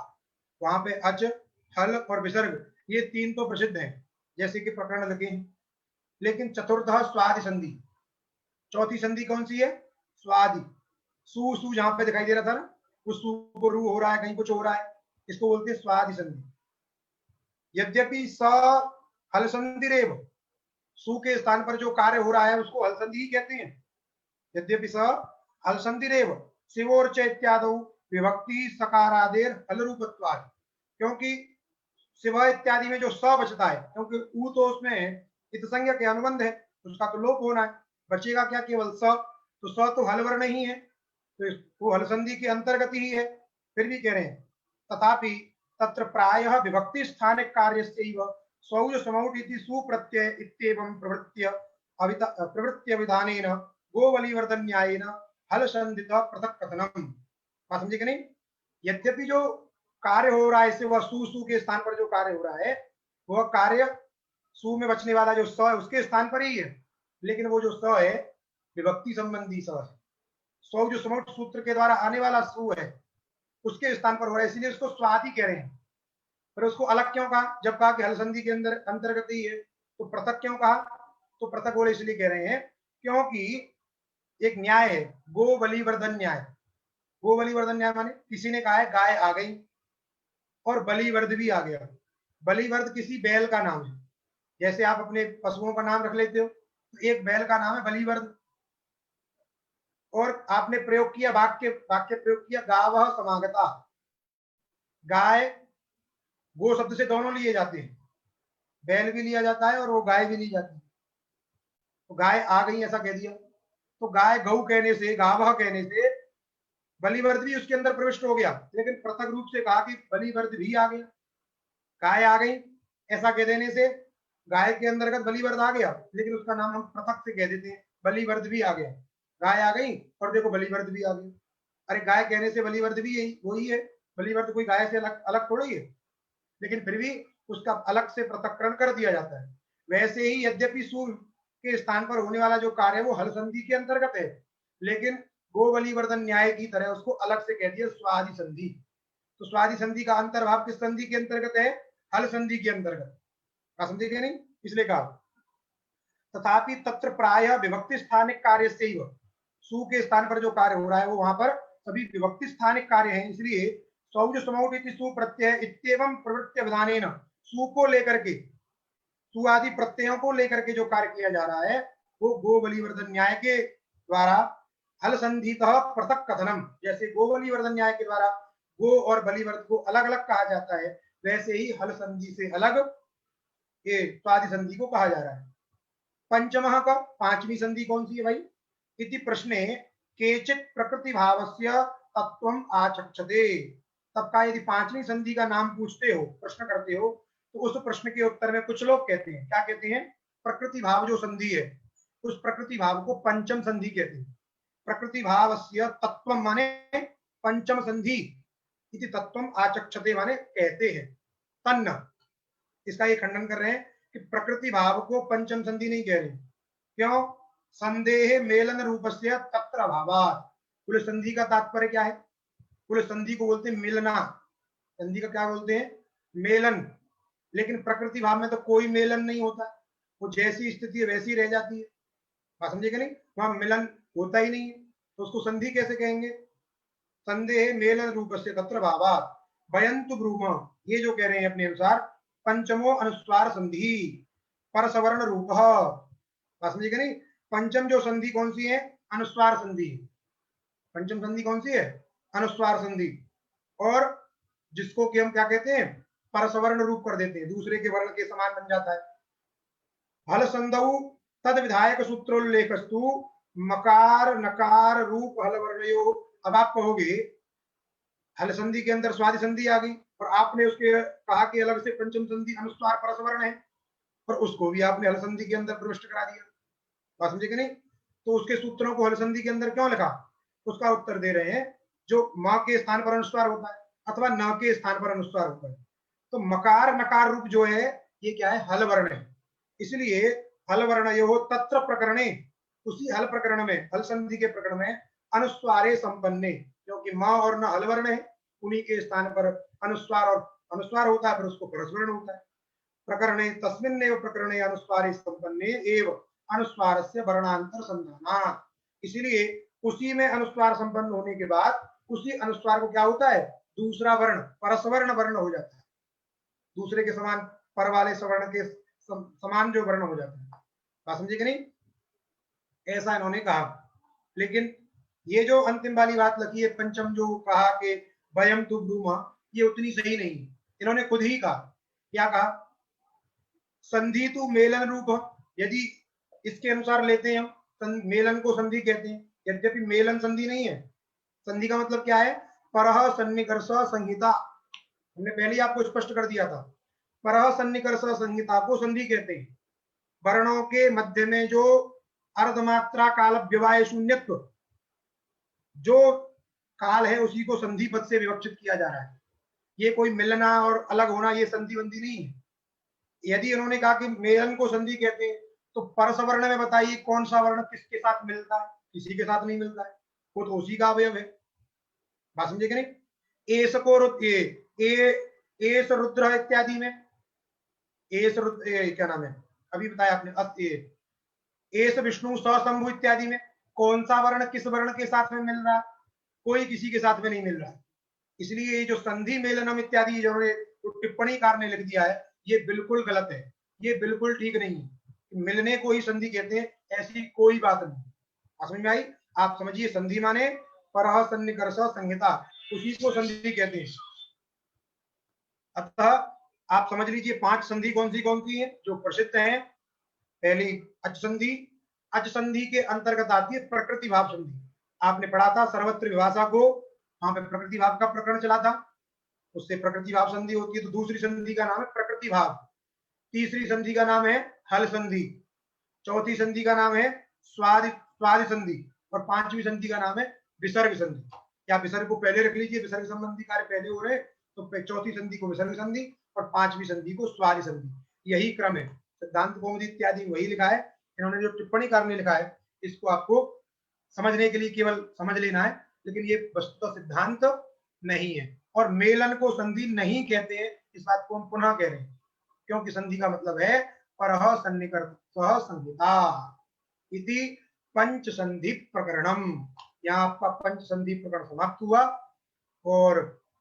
वहां पे अच हल और विसर्ग ये 3 तो प्रसिद्ध हैं, जैसे कि प्रकरण लगे हैं। लेकिन चतुर्थ स्वादि संधि, चौथी संधि कौन सी है? स्वादि। सु सु जहां पे दिखाई दे रहा था ना, उस सु को रू हो रहा है, कहीं कुछ हो रहा है, इसको बोलते हैं स्वादि संधि। यद्यपि स हल संधि रेव, सु के स्थान पर जो कार्य हो रहा है उसको हल संधि ही कहते हैं। यद्यपि स हल संधि रेव शिवोर चैत्यादौ विभक्ति सकारादेर हल रूपत्वात्, क्योंकि शिव इत्यादि में जो स बचता है, क्योंकि ऊ तो उसमें इतसंज्ञा के अनुबंध है, उसका तो लोप होना है, बचेगा क्या? केवल स। तो स तो हल वर्ण ही है, तो वो हल संधि के अंतर्गत ही है। फिर भी कह रहे हैं तथापि तत्र प्रायः विभक्ति स्थानिक कार्यस्यैव सौज समौट इति सुप्रत्यय इत्येवं प्रवृत्ति विधानेन गोवलीवर्धन न्यायेन हल संधित पृथक कथनम। बात समझे कि नहीं? यद्यपि जो कार्य हो रहा है इससे, वह सु के स्थान पर जो कार्य हो रहा है वह कार्य सु में बचने वाला जो स है उसके स्थान पर ही है, लेकिन वो जो स है विभक्ति संबंधी स है, सौ जो समौट सूत्र के द्वारा आने वाला सु है उसके स्थान पर हो रहा है, इसलिए उसको स्वादि कह रहे हैं। पर उसको अलग क्यों कहा? जब कहा कि हल संधि के अंदर अंतर्गत ही है, तो पृथक क्यों कहा? तो पृथक बोले इसलिए कह रहे हैं क्योंकि एक न्याय है, गो बलिवर्धन न्याय। गो बलिवर्धन न्याय माने किसी ने कहा है गाय आ गई और बलिवर्ध भी आ गया। बलिवर्ध किसी बैल का नाम है, जैसे आप अपने पशुओं का नाम रख लेते हो, तो एक बैल का नाम है बलिवर्ध, और आपने प्रयोग किया वाक्य प्रयोग किया गावः समागता, गाय गो शब्द से दोनों लिए जाते हैं, बैल भी लिया जाता है और वो गाय भी ली जाती है। तो गाय आ गई ऐसा कह दिया, तो गाय गौ कहने से, गावः कहने से बलिवर्ध भी उसके अंदर प्रविष्ट हो गया, लेकिन पृथक रूप से कहा कि बलिवर्ध भी आ गया, गाय आ गई, ऐसा कह देने से गाय के अंतर्गत बलिवर्ध आ गया, लेकिन उसका नाम हम पृथक से कह देते हैं, बलिवर्ध भी आ गया, गाय आ गई और देखो बलिवर्ध भी आ गई। अरे गाय कहने से बलिवर्ध भी यही वही है, बलिवर्ध कोई गाय से अलग अलग थोड़ी है, लेकिन फिर भी उसका अलग से पृथक्करण कर दिया जाता है। वैसे ही यद्यपि सु के स्थान पर होने वाला जो कार्य है वो हल संधि के अंतर्गत है, लेकिन गो बलिवर्धन न्याय की तरह उसको अलग से कह दिया स्वादि संधि। तो स्वादि संधि का अंतर्भाव किस संधि के अंतर्गत है? हल संधि के अंतर्गत। समझे क्या नहीं? इसलिए कहा तथापि तत्र प्राय विभक्ति स्थानिक कार्य से ही सु के स्थान पर जो कार्य हो रहा है वो वहां पर सभी विभक्ति स्थानिक कार्य हैं, इसलिए सौज समौट इति सु प्रत्यय इत्येवं प्रवृत्ति विधानेन सु को लेकर के, सु आदि प्रत्ययों को लेकर के जो कार्य किया जा रहा है वो गो बलिवर्धन न्याय के द्वारा हल संधितः पृथक कथनम, जैसे गो बलिवर्धन न्याय के द्वारा गो और बलिवर्ध को अलग अलग कहा जाता है, वैसे ही हल संधि से अलग ये स्वादि संधि को कहा जा रहा है। पंचमः का पांचवी संधि कौन सी है भाई? इति प्रश्ने केचित प्रकृति भावस्य तत्वम आचक्षते। तब का यदि पांचवी संधि का नाम पूछते हो, प्रश्न करते हो, तो उस प्रश्न के उत्तर में कुछ लोग कहते हैं, क्या कहते हैं? प्रकृति भाव जो संधि है उस प्रकृति भाव को पंचम संधि कहते हैं। प्रकृति भावस्य तत्वम माने पंचम संधि, इति तत्वम आचक्षते माने कहते हैं। तन्न, इसका ये खंडन कर रहे हैं कि प्रकृति भाव को पंचम संधि नहीं कह रहे। क्यों? संदेह मेलन रूपस्य तत्र अभावात्। कुल संधि का तात्पर्य क्या है? कुल संधि को बोलते हैं मिलना, संधि का क्या बोलते हैं? मेलन। लेकिन प्रकृति भाव में तो कोई मेलन नहीं होता, वो जैसी स्थिति है वैसी रह जाती है, बात समझे कि नहीं? वहां मिलन होता ही नहीं है, तो उसको संधि कैसे कहेंगे? संदेह मेलन रूपस्य तत्र अभावात् वयंतु ब्रूम, ये जो कह रहे हैं अपने अनुसार पंचमो अनुस्वार संधि परसवर्ण रूप, बात समझे कि नहीं? पंचम जो संधि कौन सी है? अनुस्वार संधि। पंचम संधि कौन सी है? अनुस्वार संधि। और जिसको कि हम क्या कहते हैं? परसवर्ण रूप कर देते हैं, दूसरे के वर्ण के समान बन जाता है। हल संधौ तद विधायक सूत्रोल्लेखस्तु मकार नकार रूप हल वर्णयो। अब आप कहोगे हल संधि के अंदर स्वादि संधि आ गई और आपने उसके कहा कि अलग से पंचम संधि अनुस्वार परसवर्ण है, और उसको भी आपने हल संधि के अंदर प्रविष्ट करा दिया, बात समझे कि नहीं? तो उसके सूत्रों को हल संधि के अंदर क्यों लिखा? उसका उत्तर दे रहे हैं, जो म के स्थान पर अनुस्वार होता है अथवा न के स्थान पर अनुस्वार होता है, तो मकार नकार रूप जो है ये क्या है? हल वर्ण है। इसलिए हल वर्ण यो तत्र प्रकरणे, उसी हल प्रकरण में, हल संधि के प्रकरण में अनुस्वारे संपन्ने, क्योंकि म और न हल वर्ण है, उन्हीं के स्थान पर अनुस्वार और अनुस्वार होता है, फिर उसको परस्वर्ण होता है। प्रकरणे तस्मिन्नेव प्रकरणे अनुस्वारे संपन्ने एव अनुस्वारस्य वर्णांतर संधानात्। इसलिए उसी में अनुस्वार संपन्न होने के बाद उसी अनुस्वार को क्या होता है? दूसरा वर्ण परस्वर्ण वर्ण हो जाता है, दूसरे के समान पर वाले सवर्ण के समान जो वर्ण हो जाता है, बात समझे कि नहीं? ऐसा इन्होंने कहा। लेकिन ये जो अंतिम वाली बात लगी है, पंचम जो कहा कि वयम तु ब्रूम, ये उतनी सही नहीं। इन्होंने खुद ही कहा, क्या कहा? संधि तु मेलन रूप, यदि इसके अनुसार लेते हैं हम, मेलन को संधि कहते हैं, यद्यपि मेलन संधि नहीं है। संधि का मतलब क्या है? परह सन्निकर्ष संहिता, हमने पहले ही आपको स्पष्ट कर दिया था। परह सन्निकर्ष संहिता को संधि कहते हैं। वर्णों के मध्य में जो अर्धमात्रा काल व्यवाय शून्यत्व जो काल है उसी को संधि पद से विवक्षित किया जा रहा है। ये कोई मिलना और अलग होना ये संधि बंदी नहीं है। यदि उन्होंने कहा कि मेलन को संधि कहते हैं, तो परसवर्ण में बताइए कौन सा वर्ण किसके साथ मिलता है? किसी के साथ नहीं मिलता है, वो तो उसी का अवयव है, बात समझे कि नहीं? एस को एस रुद्र इत्यादि में, एस रुद्र क्या नाम है अभी बताया आपने, एस विष्णु सशंभु इत्यादि में कौन सा वर्ण किस वर्ण के साथ में मिल रहा है? कोई किसी के साथ में नहीं मिल रहा है। इसलिए ये जो संधि मेलनम इत्यादि जो टिप्पणीकार ने लिख दिया है ये बिल्कुल गलत है, ये बिल्कुल ठीक नहीं है। मिलने को ही संधि कहते हैं, ऐसी कोई बात नहीं। समझ में आई? आप समझिए, संधि माने परह सन्निकर्ष संहिता, उसी को संधि कहते हैं। अतः आप समझ लीजिए 5 संधि कौन सी है जो प्रसिद्ध है। पहली अच संधि, अच संधि के अंतर्गत आती है प्रकृति भाव संधि। आपने पढ़ा था सर्वत्र विभाषा को वहां पे प्रकृति भाव का प्रकरण चला था, उससे प्रकृति भाव संधि होती है, तो दूसरी संधि का नाम है प्रकृति भाव, तीसरी संधि का नाम है हल संधि, चौथी संधि का नाम है स्वादि संधि, और पांचवी संधि का नाम है विसर्ग संधि। या विसर्ग को पहले रख लीजिए, विसर्ग संबंधी कार्य पहले हो रहे, तो चौथी संधि को विसर्ग संधि और पांचवी संधि को स्वादि संधि, यही क्रम है। सिद्धांत कौमुदी इत्यादि वही लिखा है, इन्होंने जो टिप्पणीकार ने लिखा है इसको आपको समझने के लिए केवल समझ लेना है, लेकिन ये वस्तुतः सिद्धांत नहीं है। और मेलन को संधि नहीं कहते हैं, इस बात को हम पुनः कह रहे हैं, क्योंकि संधि का मतलब है परः सन्निकर्षः संहिता इति पंच संधि प्रकरणम। यहाँ आपका पंच संधि प्रकरण समाप्त हुआ, और